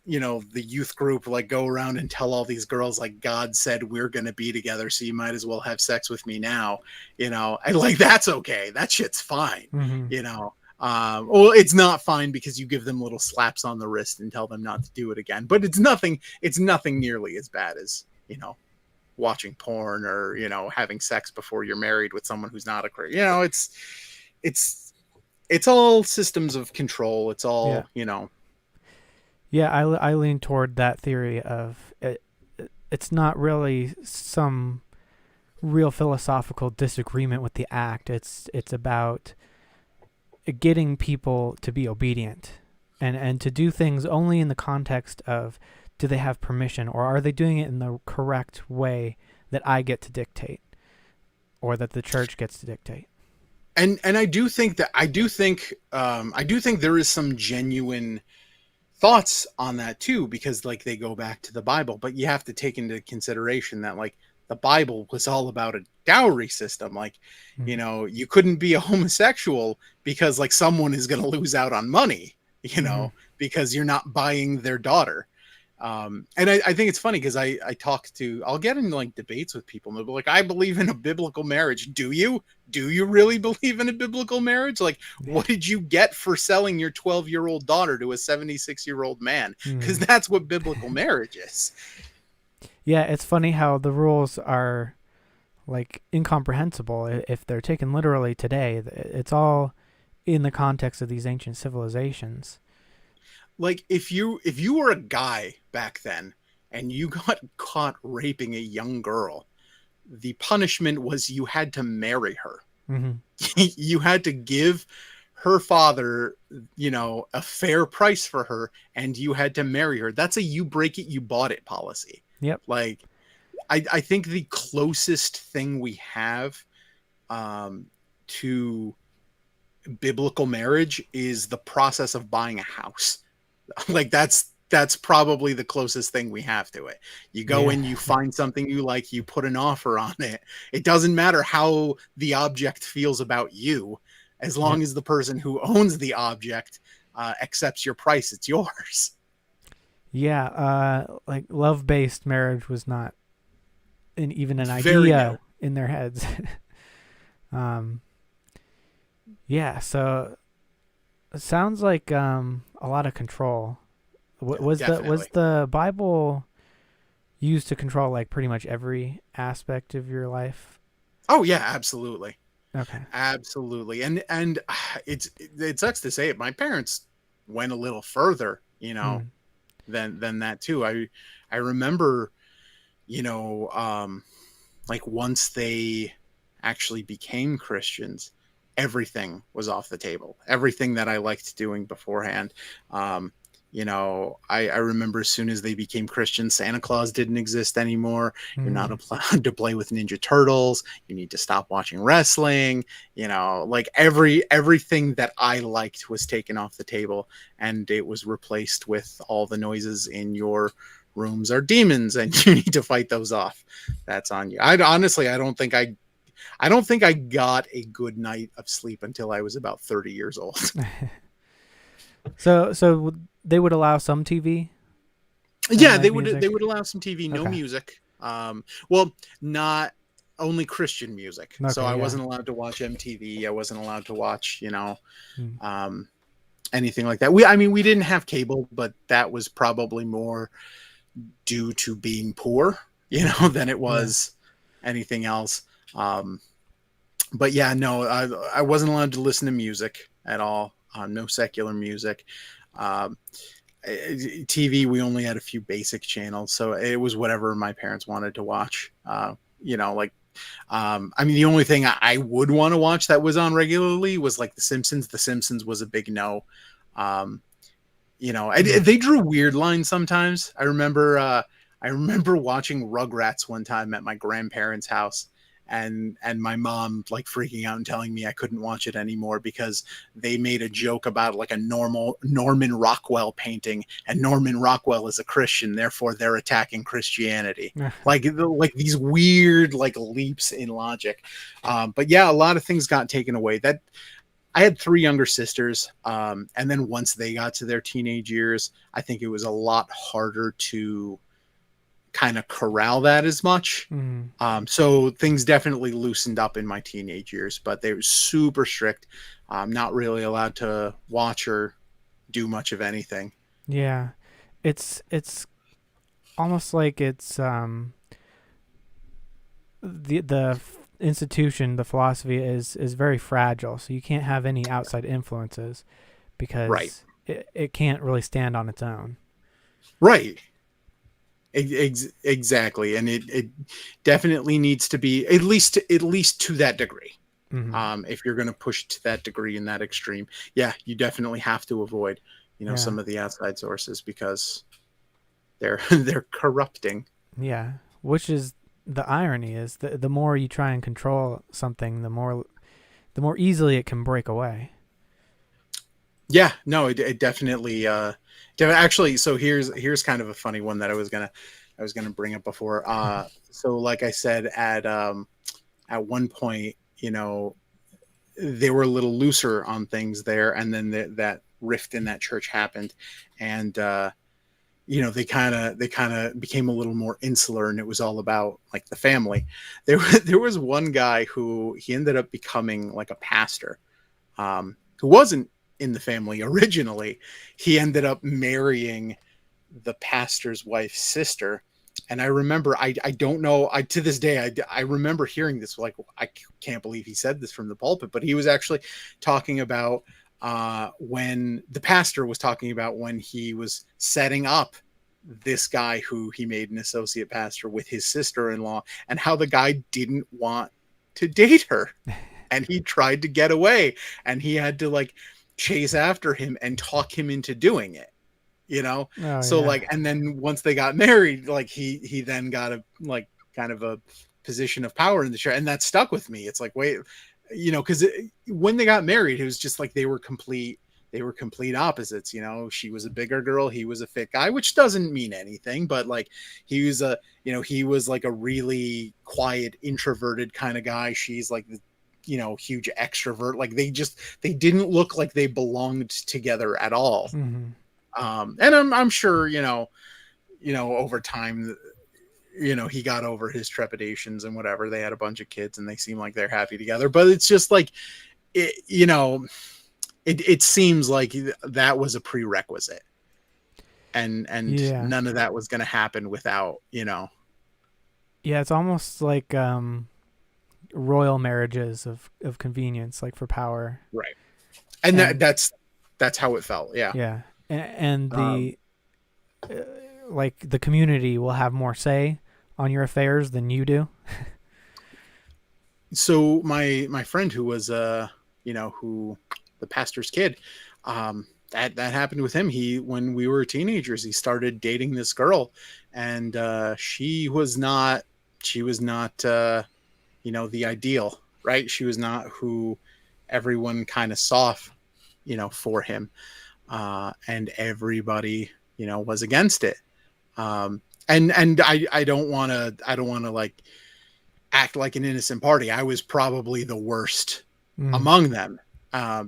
you know, the youth group, like go around and tell all these girls like, God said we're gonna be together, so you might as well have sex with me now, you know. And like, that's okay, that shit's fine, Mm-hmm. you know. Well, it's not fine because you give them little slaps on the wrist and tell them not to do it again, but it's nothing nearly as bad as, you know, watching porn, or, you know, having sex before you're married with someone who's not a Christian. You know, it's it's all systems of control. It's Yeah. all, you know. Yeah. I lean toward that theory of it's not really some real philosophical disagreement with the act. It's about getting people to be obedient and to do things only in the context of, do they have permission, or are they doing it in the correct way that I get to dictate, or that the church gets to dictate. And I do think that I do think there is some genuine thoughts on that too, because like they go back to the Bible, but you have to take into consideration that like the Bible was all about a dowry system. Like, you Mm. know, you couldn't be a homosexual because like someone is going to lose out on money, you Mm-hmm. know, because you're not buying their daughter. And I think it's funny because I'll get into like debates with people, and they'll be like, I believe in a biblical marriage. Do you really believe in a biblical marriage? Like, Yeah. what did you get for selling your 12-year-old daughter to a 76-year-old man? Because Mm. that's what biblical marriage is. Yeah, it's funny how the rules are like incomprehensible if they're taken literally today. It's all in the context of these ancient civilizations. Like, if you were a guy back then and you got caught raping a young girl, the punishment was you had to marry her. Mm-hmm. You had to give her father, you know, a fair price for her, and you had to marry her. That's a you break it, you bought it policy. Yep. Like, I think the closest thing we have to biblical marriage is the process of buying a house. Like that's probably the closest thing we have to it. You go Yeah. in, you find something you like, you put an offer on it. It doesn't matter how the object feels about you, as Yep. long as the person who owns the object accepts your price, it's yours. Yeah. Like love-based marriage was not even an Very new. idea in their heads. um. Yeah. So it sounds like a lot of control. Yeah, Was definitely. the Bible used to control like pretty much every aspect of your life? Oh yeah, absolutely. Okay. Absolutely. And it sucks to say it. My parents went a little further, Hmm. than that too. I remember, you know, like once they actually became Christians, everything was off the table. Everything that I liked doing beforehand. Um, I remember as soon as they became Christians, Santa Claus didn't exist anymore. You're not Hmm. allowed to play with Ninja Turtles. You need to stop watching wrestling. Like everything that I liked was taken off the table, and it was replaced with all the noises in your rooms are demons, and you need to fight those off. That's on you. I honestly, I don't think I got a good night of sleep until I was about 30 years old. So they would allow some TV and Yeah, like they music. would allow some TV, no Okay. music. Well, not only Christian music. So Okay. I Yeah. wasn't allowed to watch MTV. I wasn't allowed to watch, Hmm. um, anything like that. We didn't have cable, but that was probably more due to being poor, Okay. than it Yeah. was anything else. Um, but yeah, no, I wasn't allowed to listen to music at all. No secular music. Um, TV, we only had a few basic channels, so it was whatever my parents wanted to watch. Like, the only thing I would want to watch that was on regularly was like The Simpsons. The Simpsons was a big no. Um, Hmm. they drew weird lines sometimes. I remember watching Rugrats one time at my grandparents' house, and my mom like freaking out and telling me I couldn't watch it anymore because they made a joke about like a normal Norman Rockwell painting, and Norman Rockwell is a Christian, therefore they're attacking Christianity. Like these weird like leaps in logic. But yeah, a lot of things got taken away. That I had three younger sisters, and then once they got to their teenage years, I think it was a lot harder to kind of corral that as much. Hmm. So things definitely loosened up in my teenage years, but they were super strict. Not really allowed to watch or do much of anything. Yeah. It's almost like it's the institution, the philosophy is very fragile. So you can't have any outside influences Right. because it can't really stand on its own. Right. Exactly. And it definitely needs to be at least to that degree. Hmm. If you're going to push to that degree and that extreme, yeah, you definitely have to avoid, Yeah. some of the outside sources because they're they're corrupting. Yeah. Which is the irony is the more you try and control something, the more easily it can break away. Yeah, no, it definitely. Actually, so here's kind of a funny one that I was gonna bring up before. So like I said, at one point, they were a little looser on things there, and then that rift in that church happened, and they kind of became a little more insular, and it was all about like the family. There was one guy who he ended up becoming like a pastor, who wasn't in the family originally. He ended up marrying the pastor's wife's sister. And I remember, I don't know, to this day, I remember hearing this, like, I can't believe he said this from the pulpit, but he was actually talking about when the pastor was talking about when he was setting up this guy who he made an associate pastor with his sister-in-law, and how the guy didn't want to date her, and he tried to get away, and he had to like chase after him and talk him into doing it, Oh so yeah. like, and then once they got married, like he then got a like kind of a position of power in the church, and that stuck with me. It's like, wait, because when they got married, it was just like they were complete opposites. You know, she was a bigger girl, he was a fit guy, which doesn't mean anything, but like he was a, you know, he was like a really quiet, introverted kind of guy. She's like the, you know, huge extrovert. Like they didn't look like they belonged together at all. Mm-hmm. And I'm sure, you know, over time, you know, he got over his trepidations and whatever. They had a bunch of kids and they seem like they're happy together, but it's just like, you know, it seems like that was a prerequisite, and Yeah. none of that was going to happen without, you know. Yeah, it's almost like royal marriages of convenience, like for power. Right. And And that's how it felt. Yeah. yeah, and Um, the like the community will have more say on your affairs than you do. so my friend who was you know, who the pastor's kid, that happened with him. He, when we were teenagers, he started dating this girl, and she was not you know, the ideal, right? She was not who everyone kind of saw, you know, for him, and everybody, you know, was against it. And I don't want to like act like an innocent party. I was probably the worst Mm. among them,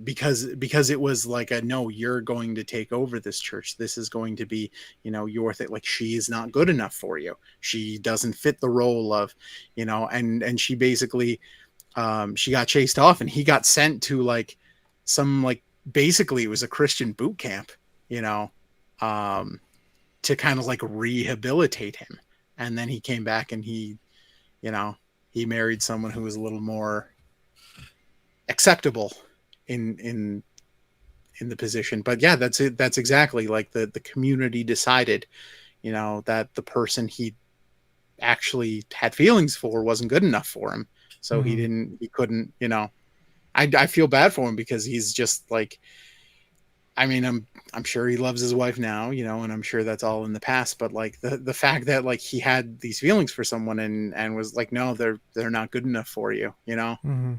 because it was like a, no, you're going to take over this church. This is going to be, you know, your thing. Like, she is not good enough for you. She doesn't fit the role of, you know, and she basically, she got chased off, and he got sent to like some, like, basically it was a Christian boot camp, you know, to kind of like rehabilitate him. And then he came back and he, you know, he married someone who was a little more acceptable in in the position. But yeah, that's it. That's exactly like the community decided, you know, that the person he actually had feelings for wasn't good enough for him. So Mm-hmm. he couldn't, you know, I feel bad for him because he's just like, I mean, I'm sure he loves his wife now, you know, and I'm sure that's all in the past. But like the fact that like he had these feelings for someone and was like, no, they're not good enough for you, you know. Mm-hmm.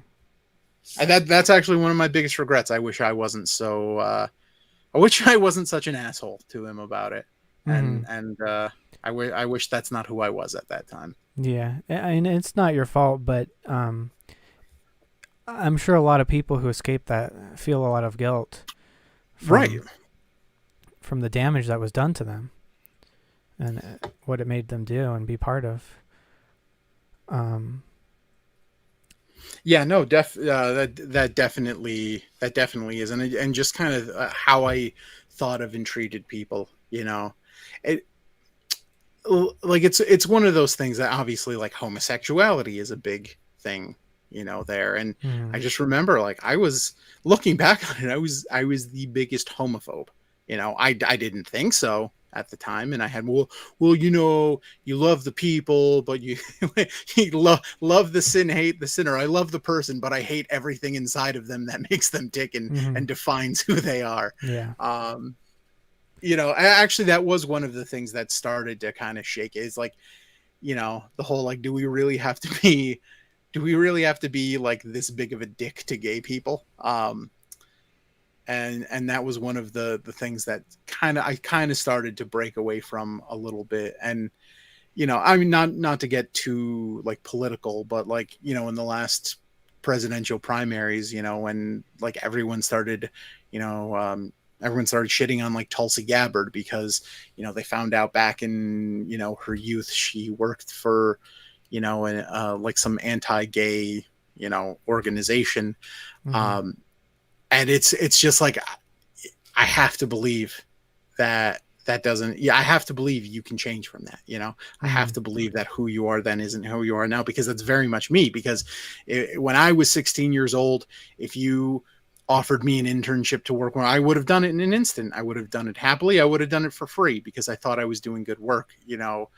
That's actually one of my biggest regrets. I wish I wasn't so. I wish I wasn't such an asshole to him about it, Mm-hmm. and I wish that's not who I was at that time. Yeah, and it's not your fault, but I'm sure a lot of people who escape that feel a lot of guilt Right. from the damage that was done to them and what it made them do and be part of. Yeah. No. That definitely is, and just kind of how I thought of and treated people. You know, it like it's one of those things that obviously like homosexuality is a big thing, you know, there. And Mm-hmm. I just remember, like, I was looking back on it, I was the biggest homophobe. You know, I didn't think so at the time, and I had, well, you know, you love the people, but you you love the sin, hate the sinner. I love the person, but I hate everything inside of them that makes them tick Mm-hmm. and defines who they are. Yeah. um you know, actually that was one of the things that started to kind of shake it. Is like, you know, the whole like, do we really have to be like this big of a dick to gay people? And that was one of the things that I kind of started to break away from a little bit. And, you know, I mean, not to get too like political, but like, you know, in the last presidential primaries, you know, when like you know, everyone started shitting on like Tulsi Gabbard because, you know, they found out back in, you know, her youth, she worked for, you know, like some anti-gay, you know, organization. Mm-hmm. Um, and it's just like, I have to believe that that doesn't, yeah, I have to believe you can change from that. You know, I Mm-hmm. have to believe that who you are then isn't who you are now, because that's very much me. Because when I was 16 years old, if you offered me an internship to work where, I would have done it in an instant. I would have done it happily. I would have done it for free because I thought I was doing good work. You know,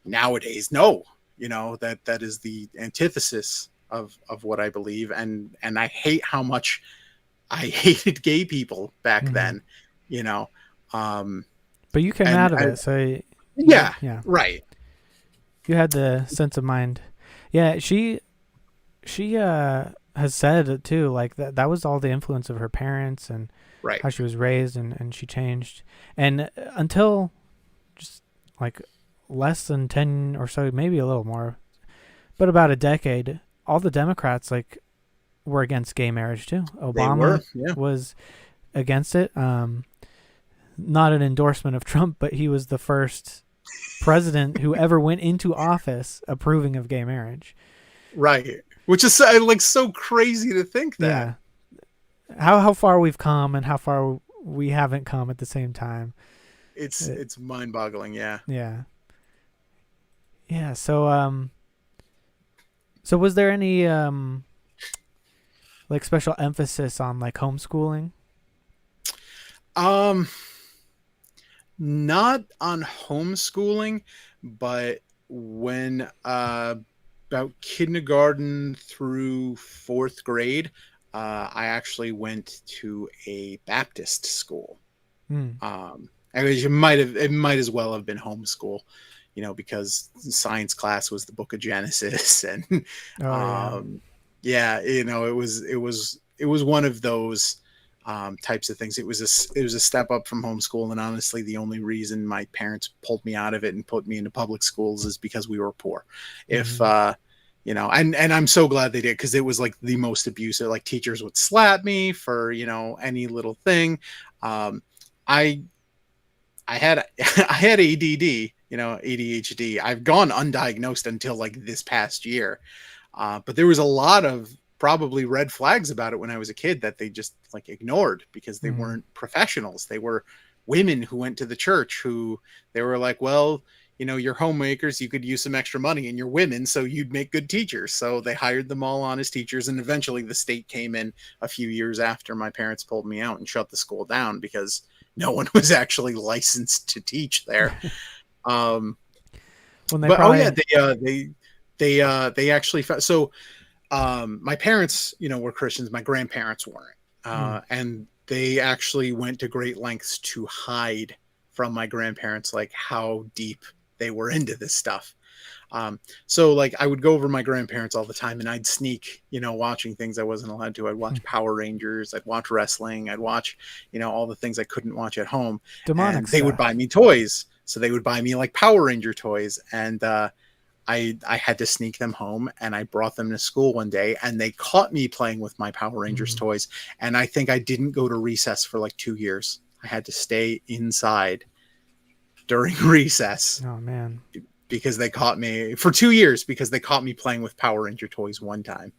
nowadays, no, you know, that is the antithesis of what I believe. And I hate how much I hated gay people back Mm-hmm. then, you know. Um, But you came and out of I, it, so yeah, yeah, right. you had the sense of mind. Yeah, she has said it too, like that was all the influence of her parents and Right. how she was raised, and she changed. And until just like less than 10 or so, maybe a little more, but about a decade, all the Democrats like were against gay marriage too. They were. Obama Yeah. was against it. Not an endorsement of Trump, but he was the first president who ever went into office approving of gay marriage. Right. Which is like so crazy to think that. Yeah. How far we've come and how far we haven't come at the same time. It's mind-boggling. Yeah. Yeah. Yeah. So was there any like special emphasis on like homeschooling? Um, Not on homeschooling, but when about kindergarten through fourth grade, I actually went to a Baptist school. Hmm. I mean, it might as well have been homeschool, because science class was the book of Genesis, and Oh yeah. yeah, it was one of those types of things. It was a step up from homeschool, and honestly, the only reason my parents pulled me out of it and put me into public schools is because we were poor. If Mm-hmm. and I'm so glad they did, because it was like the most abusive. Like teachers would slap me for any little thing. Um, I I had I had ADD, ADHD. I've gone undiagnosed until like this past year, but there was a lot of probably red flags about it when I was a kid that they just like ignored because they Mm-hmm. weren't professionals. They were women who went to the church who they were like, well, you're homemakers, you could use some extra money, and you're women, so you'd make good teachers. So they hired them all on as teachers, and eventually the state came in a few years after my parents pulled me out and shut the school down because no one was actually licensed to teach there. Um, When they but oh yeah, probably. they actually so my parents, were Christians. My grandparents weren't, Mm. and they actually went to great lengths to hide from my grandparents like how deep they were into this stuff. So like I would go over to my grandparents all the time, and I'd sneak, watching things I wasn't allowed to. I'd watch Power Rangers, I'd watch wrestling, I'd watch, all the things I couldn't watch at home, Demonic and they would buy stuff. me toys. So they would buy me like Power Ranger toys, and I had to sneak them home, and I brought them to school one day, and they caught me playing with my Power Rangers Mm. toys, and I think I didn't go to recess for like 2 years. I had to stay inside during recess Oh man. because they caught me for 2 years because they caught me playing with Power Ranger toys one time.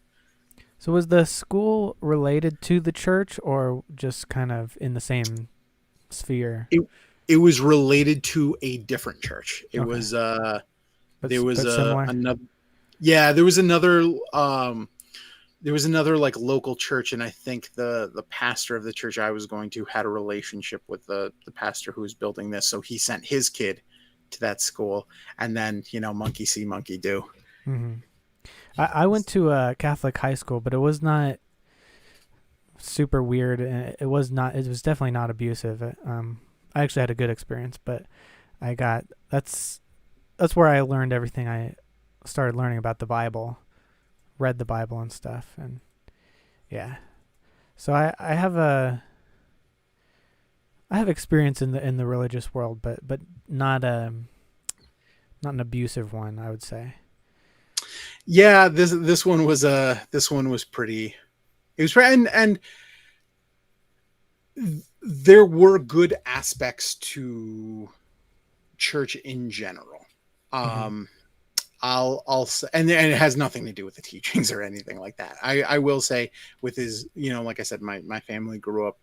So was the school related to the church or just kind of in the same sphere? It it was related to a different church. It Okay. was But there was but similar. another yeah, there was another like local church, and I think the pastor of the church I was going to had a relationship with the pastor who was building this, so he sent his kid to that school, and then monkey see monkey do. Hmm. I went to a Catholic high school, but it was not super weird, and it was not. It was definitely not abusive. I actually had a good experience, but I got that's where I learned everything. I started learning about the Bible, read the Bible and stuff, and yeah. So I have experience in the religious world, but not not an abusive one, I would say. Yeah, this one was pretty. It was and there were good aspects to church in general. Hmm. Um, and it has nothing to do with the teachings or anything like that. I will say with his, like I said, my family grew up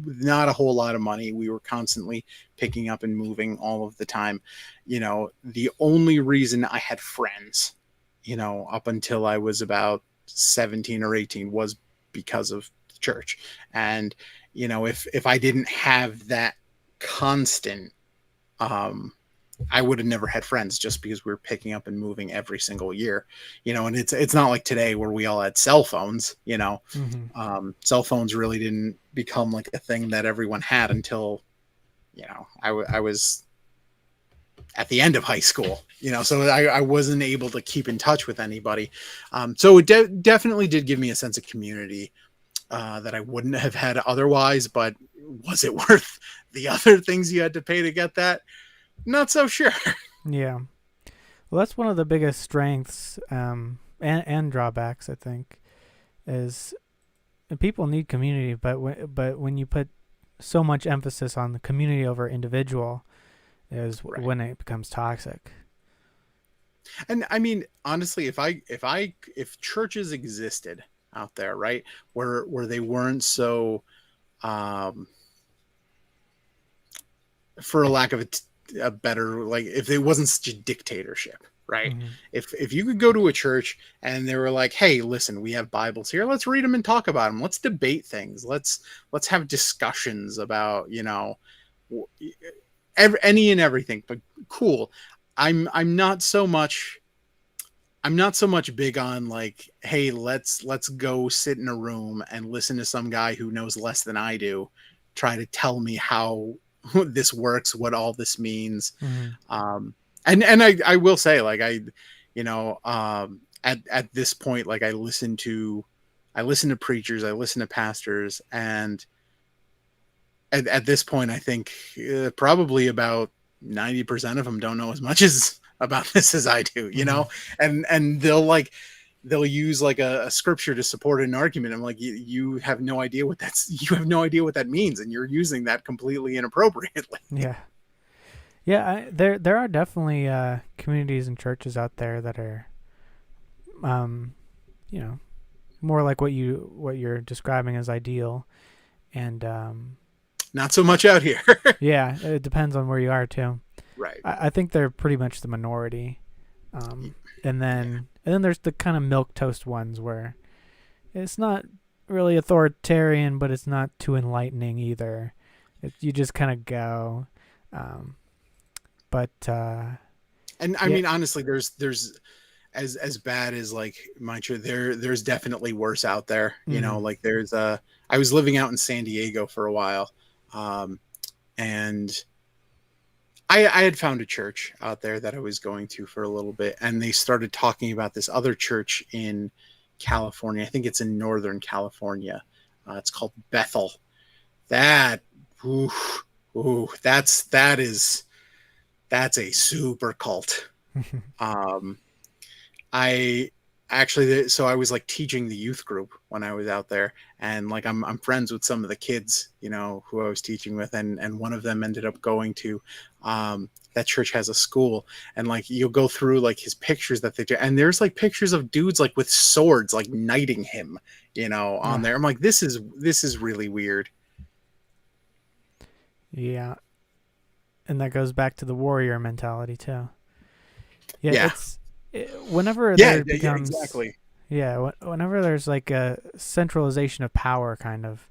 with not a whole lot of money. We were constantly picking up and moving all of the time. The only reason I had friends, up until I was about 17 or 18 was because of the church. And, if I didn't have that constant, um, I would have never had friends just because we were picking up and moving every single year, and it's not like today where we all had cell phones, Hmm. cell phones really didn't become like a thing that everyone had until, I was at the end of high school, so I wasn't able to keep in touch with anybody. So it definitely did give me a sense of community that I wouldn't have had otherwise, but was it worth the other things you had to pay to get that? Not so sure. Yeah. Well, that's one of the biggest strengths and drawbacks, I think, is people need community, but when you put so much emphasis on the community over individual, is Right. when it becomes toxic. And I mean, honestly, if churches existed out there, right, where they weren't so, um, for a lack of a better, like, if it wasn't such a dictatorship, right? Mm-hmm. If you could go to a church and they were like, hey, listen, we have Bibles here, let's read them and talk about them, let's debate things, let's have discussions about, any and everything. But cool. I'm not so much, I'm not so much big on like, hey, let's go sit in a room and listen to some guy who knows less than I do try to tell me how this works, what all this means. Mm-hmm. And I will say, like, at this point, like, I listen to preachers, I listen to pastors, and at this point, I think probably about 90% of them don't know as much as about this as I do, Mm-hmm. and they'll use like a scripture to support an argument. I'm like, you have no idea what you have no idea what that means, and you're using that completely inappropriately. Yeah. Yeah, there are definitely communities and churches out there that are, um, you know, more like what you're describing as ideal, and Not so much out here. yeah, it depends on where you are too. Right. I think they're pretty much the minority, and Yeah. then there's the kind of milk toast ones where it's not really authoritarian, but it's not too enlightening either. You just kind of go, um, but And I yeah. mean, honestly, there's as bad as like my church, there's definitely worse out there. Mm-hmm. Like there's I was living out in San Diego for a while, um, and I had found a church out there that I was going to for a little bit, and they started talking about this other church in California. I think it's in Northern California. It's called Bethel. That, ooh, that's a super cult. Um, I actually, so I was like teaching the youth group when I was out there, and like I'm friends with some of the kids, who I was teaching with, and one of them ended up going to, that church has a school, and like you'll go through like his pictures that they do, and there's like pictures of dudes like with swords like knighting him, on there. I'm like, this is really weird. Yeah, and that goes back to the warrior mentality too. Yeah, Yeah, whenever yeah, there yeah, becomes, exactly. yeah, whenever there's like a centralization of power, kind of,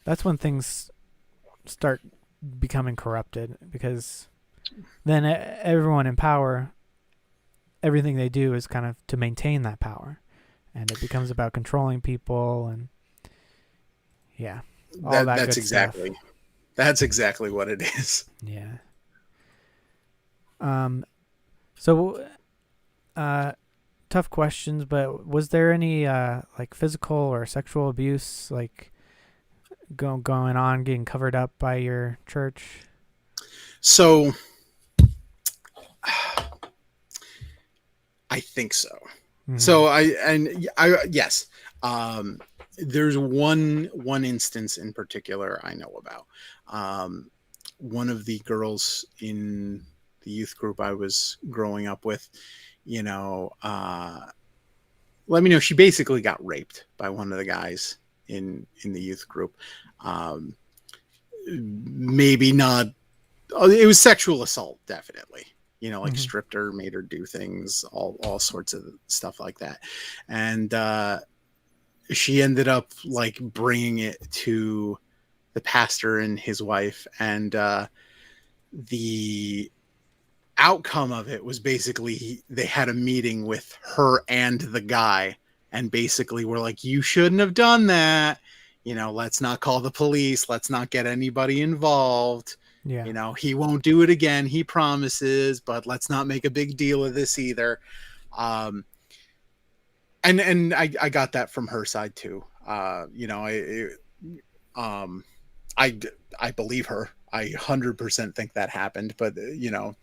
that's when things start becoming corrupted, because then everyone in power, everything they do is kind of to maintain that power, and it becomes about controlling people, and yeah, all That that that's good stuff. exactly that's exactly what it is. Yeah. Um. So, uh, tough questions, but was there any like physical or sexual abuse like going on, getting covered up by your church? So I think so. Mm-hmm. So I yes. Um, there's one instance in particular I know about. Um, One of the girls in the youth group I was growing up with, you know, uh, let me know. She basically got raped by one of the guys in the youth group. Um, Maybe not. Oh, it was sexual assault, definitely. Like Mm-hmm. stripped her, made her do things, all sorts of stuff like that, and she ended up like bringing it to the pastor and his wife, and the outcome of it was basically they had a meeting with her and the guy, and basically were like, you shouldn't have done that. Let's not call the police, let's not get anybody involved. Yeah. He won't do it again, he promises, but let's not make a big deal of this either. um and I got that from her side too. You know, um, I I believe her. I 100% think that happened, but you know,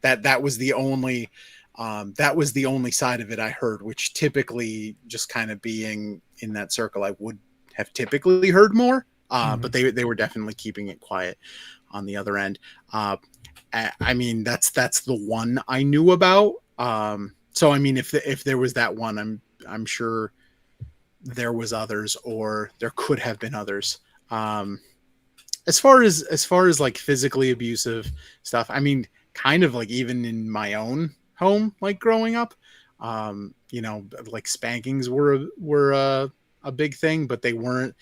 that was the only that was the only side of it I heard, which typically, just kind of being in that circle, I would have typically heard more. Mm-hmm. But they were definitely keeping it quiet on the other end. Uh, I mean, that's the one I knew about. So I mean, if there was that one, I'm sure there was others, or there could have been others. Um, as far as like physically abusive stuff, I mean, kind of like even in my own home, like growing up, you know, like spankings were a big thing, but they weren't.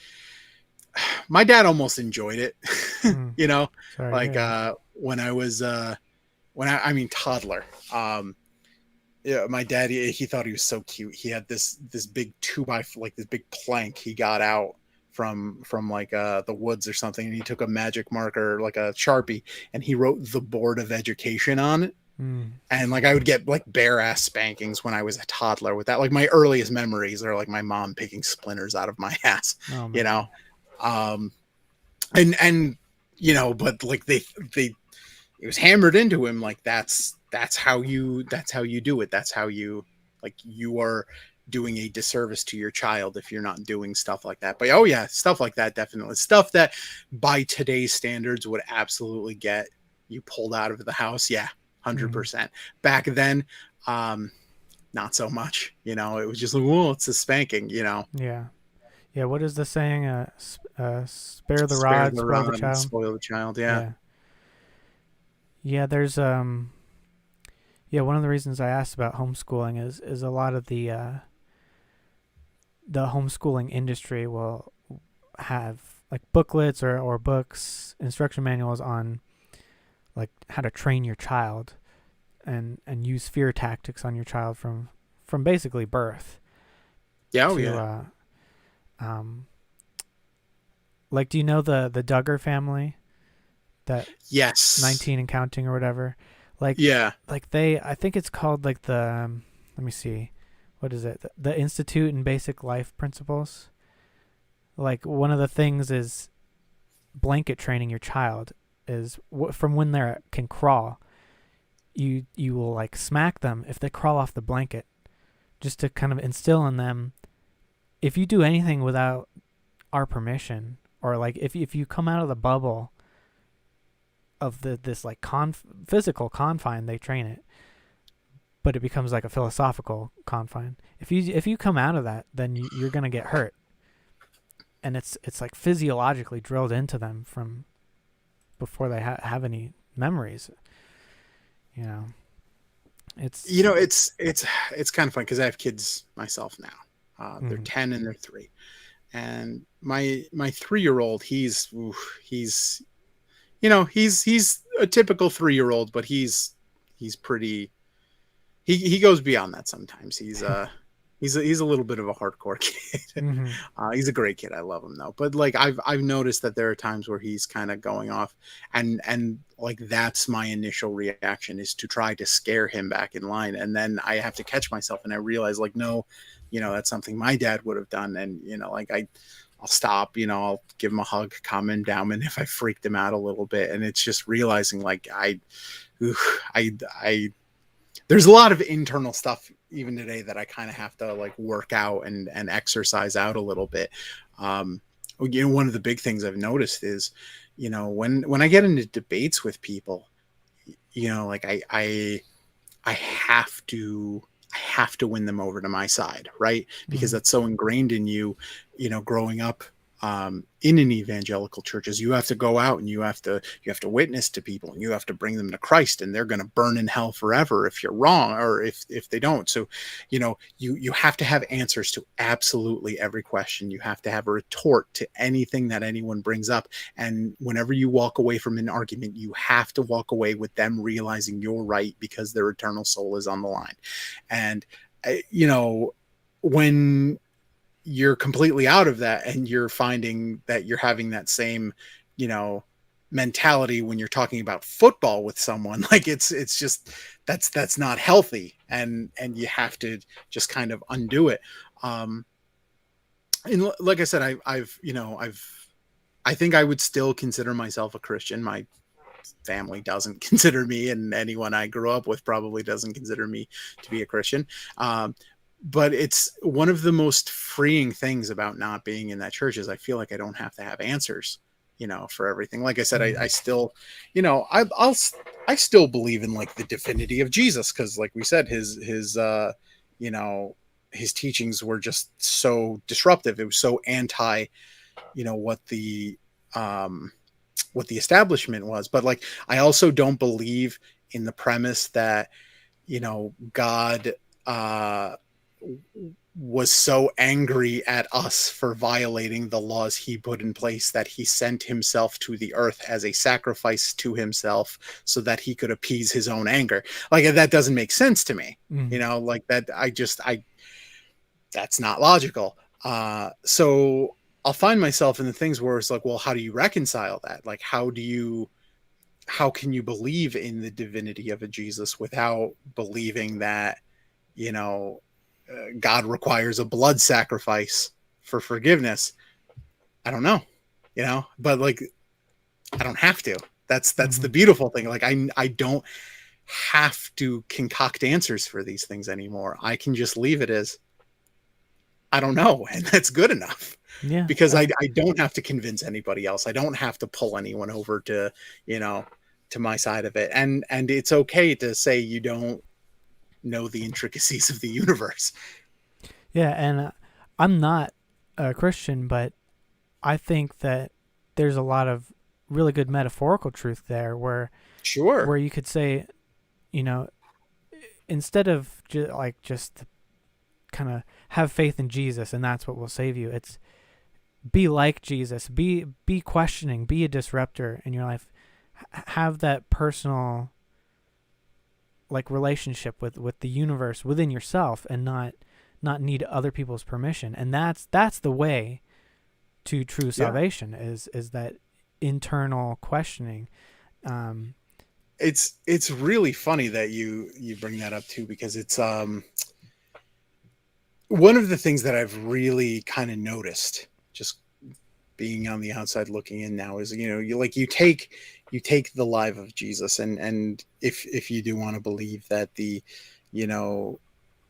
My dad almost enjoyed it, Mm. you know, Sorry to like hear that. when I was I mean toddler. Yeah, my dad, he thought he was so cute. He had this big like this big plank he got out from like the woods or something, and he took a magic marker, like a Sharpie, and he wrote the Board of Education on it. Mm. And like I would get like bare ass spankings when I was a toddler with that. Like my earliest memories are like my mom picking splinters out of my ass, Oh you know. man. Um and you know, but like they it was hammered into him, like that's how you do it. That's how you, like, you are doing a disservice to your child if you're not doing stuff like that. But oh yeah, stuff like that, definitely stuff that by today's standards would absolutely get you pulled out of the house. Yeah, Mm-hmm. 100%. Back then, um not so much, you know. It was just like, well, it's a spanking, you know. Yeah. Yeah. What is the saying? Spare the Spare rod, the spoil the rod and child. spoil the child. Yeah. Yeah. Yeah. There's Yeah. One of the reasons I asked about homeschooling is a lot of the homeschooling industry will have like booklets or books, instruction manuals on like how to train your child and use fear tactics on your child from basically birth Yeah, oh to yeah. um like, do you know the Duggar family, that Yes. 19 and counting or whatever, like Yeah. they, I think it's called like the let me see, what is it, the Institute in Basic Life Principles. Like one of the things is blanket training your child is from when they can crawl, you will like smack them if they crawl off the blanket, just to kind of instill in them, if you do anything without our permission, or like if you come out of the bubble of this like physical confine, they train it, but it becomes like a philosophical confine. If you come out of that, then you're gonna get hurt, and it's like physiologically drilled into them from before they have any memories. You know, it's You know, it's kind of fun because I have kids myself now. They're mm, 10 and they're 3, and my 3-year old, he's you know, he's a typical 3-year old, but he's pretty, he goes beyond that sometimes. He's a little bit of a hardcore kid. mm-hmm, He's a great kid. I love him though. But like I've noticed that there are times where he's kind of going off, and like that's my initial reaction, is to try to scare him back in line, and then I have to catch myself and I realize, like, no, you know, that's something my dad would have done. And you know, like I'll stop, you know, I'll give him a hug, calm him down, and if I freaked him out a little bit. And it's just realizing, like, I there's a lot of internal stuff even today that I kind of have to like work out and exercise out a little bit. Um, you know, one of the big things I've noticed is, you know, when I get into debates with people, you know, like I have to win them over to my side, right? Because mm-hmm, that's so ingrained in you, you know, growing up in an evangelical church, is you have to go out and you have to witness to people, and you have to bring them to Christ, and they're going to burn in hell forever if you're wrong, or if they don't. So, you know, you have to have answers to absolutely every question. You have to have a retort to anything that anyone brings up. And whenever you walk away from an argument, you have to walk away with them realizing you're right, because their eternal soul is on the line. And you know, when you're completely out of that and you're finding that you're having that same, you know, mentality when you're talking about football with someone, like it's just, that's not healthy, and you have to just kind of undo it. um and like I said, I think I would still consider myself a Christian. My family doesn't consider me, and anyone I grew up with probably doesn't consider me to be a Christian. Um, but it's one of the most freeing things about not being in that church is I feel like I don't have to have answers, for everything. Like I said, I still, I still believe in like the divinity of Jesus. Cause like we said, you know, his teachings were just so disruptive. It was so anti, you know, um, what the establishment was. But like, I also don't believe in the premise that, God, uh, was so angry at us for violating the laws he put in place that he sent himself to the earth as a sacrifice to himself so that he could appease his own anger. Like that doesn't make sense to me. Mm. Like that I that's not logical. So I'll find myself in the things where it's like, well, how do you reconcile that? Like how can you believe in the divinity of a Jesus without believing that, you know, God requires a blood sacrifice for forgiveness? I don't know, but like I don't have to. That's Mm-hmm. the beautiful thing. Like I don't have to concoct answers for these things anymore. I can just leave it as I don't know, and that's good enough. Yeah. Because I don't have to convince anybody else. I don't have to pull anyone over to, you know, to my side of it. And it's okay to say you don't know the intricacies of the universe. Yeah, and I'm not a Christian, but I think that there's a lot of really good metaphorical truth there, where Sure. you could say, you know, instead of just kind of have faith in Jesus and that's what will save you. It's be like Jesus, be questioning, be a disruptor in your life, have that personal like relationship with the universe within yourself, and not need other people's permission. And that's the way to true Yeah. salvation is that internal questioning. Um, It's really funny that you bring that up too, because it's one of the things that I've really kind of noticed just being on the outside looking in now is, you take the life of Jesus, and if you do want to believe that you know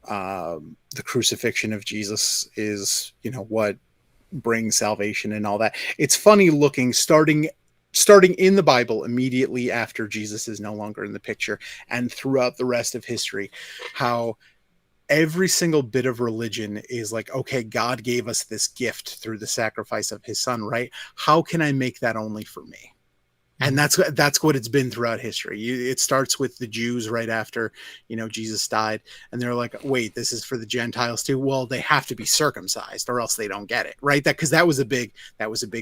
the crucifixion of Jesus is, what brings salvation and all that. It's funny looking, starting in the Bible immediately after Jesus is no longer in the picture, and throughout the rest of history, how every single bit of religion is like, okay, God gave us this gift through the sacrifice of his son, right? How can I make that only for me? And mm, that's what it's been throughout history. It starts with the Jews right after, Jesus died, and they're like, wait, this is for the Gentiles too. Well, they have to be circumcised or else they don't get it, right? That because that was a big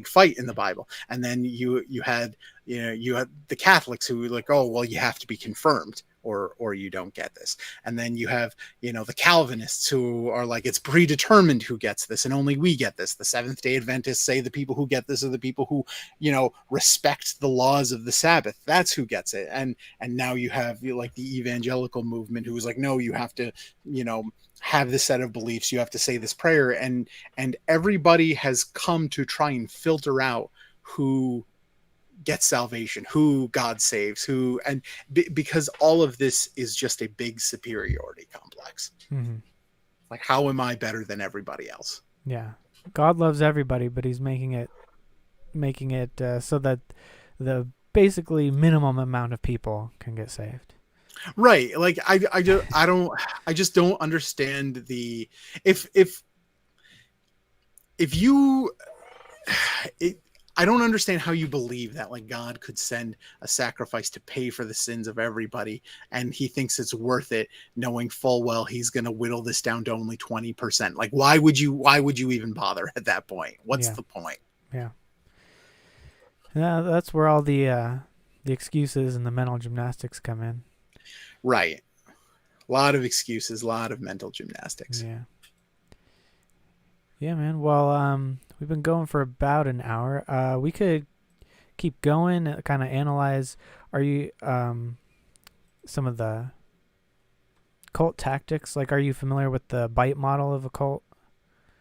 fight in the Bible. And then you had, you had the Catholics who were like, oh well, you have to be confirmed or you don't get this. And then you have, the Calvinists who are like, it's predetermined who gets this and only we get this. The Seventh Day Adventists say the people who get this are the people who, respect the laws of the Sabbath. That's who gets it. And now you have, like the evangelical movement who is like, no, you have to, have this set of beliefs. You have to say this prayer. And everybody has come to try and filter out who gets salvation, who God saves, because all of this is just a big superiority complex. mm-hmm. Like, how am I better than everybody else? Yeah, God loves everybody, but He's making it so that the basically minimum amount of people can get saved. Right. Like I just don't understand the, if you, it, I don't understand how you believe that like God could send a sacrifice to pay for the sins of everybody, and he thinks it's worth it, knowing full well he's going to whittle this down to only 20%. Like, why would you even bother at that point? What's Yeah, the point? yeah. That's where all the excuses and the mental gymnastics come in. Right. A lot of excuses, a lot of mental gymnastics. Yeah. Yeah, man. Well, we've been going for about an hour. We could keep going, kind of analyze. Are you some of the cult tactics? Like, are you familiar with the bite model of a cult?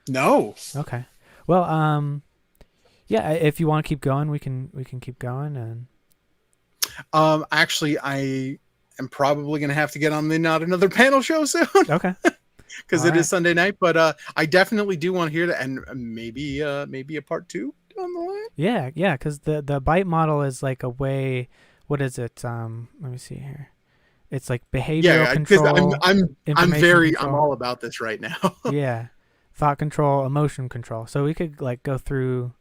No. Okay. Well, yeah. If you want to keep going, we can keep going. And Actually, I am probably going to have to get on the Not Another Panel show soon okay, because all it is right. Sunday night. But I definitely do want to hear that, and maybe a part two down the line. Yeah, yeah. Because the bite model is like a way. What is it? Let me see here. It's like behavioral Yeah, because control, information I'm control. all about this right now. Yeah, thought control, emotion control. So we could like go through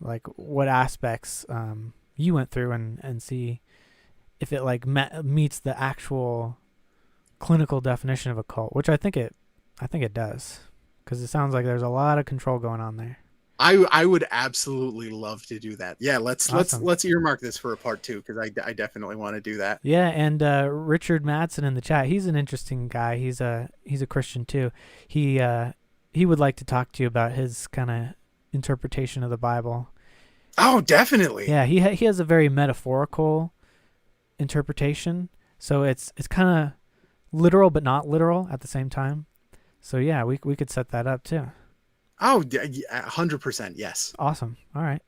like what aspects you went through and see if it like meets the actual clinical definition of a cult, which I think it does, because it sounds like there's a lot of control going on there. I would absolutely love to do that. Yeah, Awesome. let's earmark this for a part two because I definitely want to do that. Yeah, and Richard Madsen in the chat, he's an interesting guy. He's a Christian too. He would like to talk to you about his kind of interpretation of the Bible. Oh, definitely. Yeah, he has a very metaphorical interpretation, so it's kind of literal but not literal at the same time. So yeah, we could set that up too. Oh, 100%. Yes. Awesome. All right.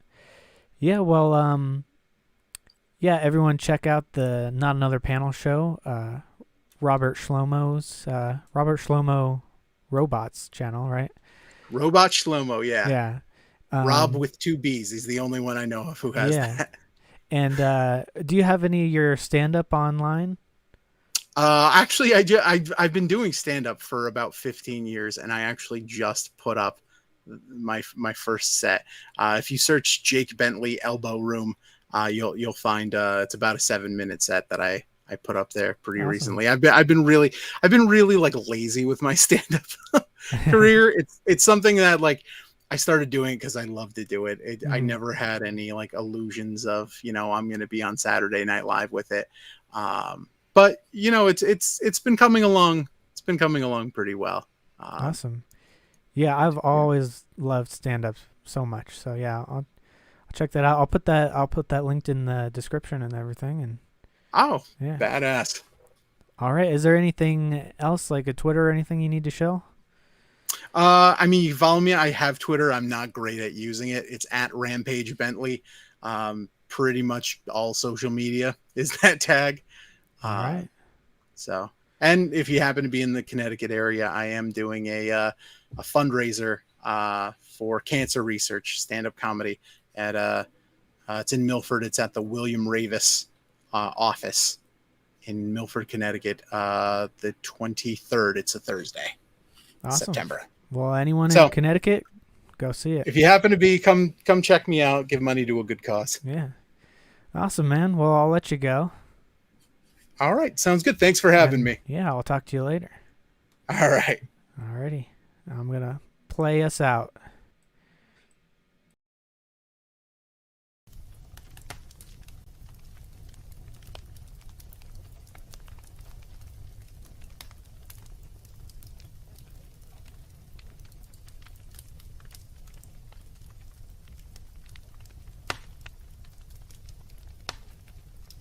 Yeah. Well. Yeah. Everyone, check out the Not Another Panel show. Robert Shlomo Robots channel, right? Robot Shlomo. Yeah. Yeah. Rob Um. with two B's. He's the only one I know of who has Yeah. that. And do you have any of your stand up online? Actually, I've been doing stand up for about 15 years, and I actually just put up my first set. If you search Jake Bentley Elbow Room, you'll find it's about a 7-minute set that I put up there pretty Awesome. recently. I've been really like lazy with my stand up career. It's something that like I started doing because I love to do it. I Mhm. never had any like illusions of I'm going to be on Saturday Night Live with it. But it's been coming along. It's been coming along pretty well. Um, Awesome. Yeah, I've yeah. always loved stand up so much. So yeah, I'll check that out. I'll put that linked in the description and everything. And Oh, yeah. badass. All right. Is there anything else like a Twitter or anything you need to show? I mean, you follow me. I have Twitter. I'm not great at using it. It's at Rampage Bentley. Pretty much all social media is that tag. All Uh, right. so, and if you happen to be in the Connecticut area, I am doing a fundraiser for cancer research, stand-up comedy at it's in Milford. It's at the William Ravis office in Milford, Connecticut. The 23rd. It's a Thursday, Awesome. September. Well, anyone in So Connecticut, go see it. if you happen to be, come check me out. Give money to a good cause. Yeah. Awesome, man. Well, I'll let you go. All right, sounds good. Thanks for having And me. yeah, I'll talk to you later. All right. Alrighty. I'm going to play us out.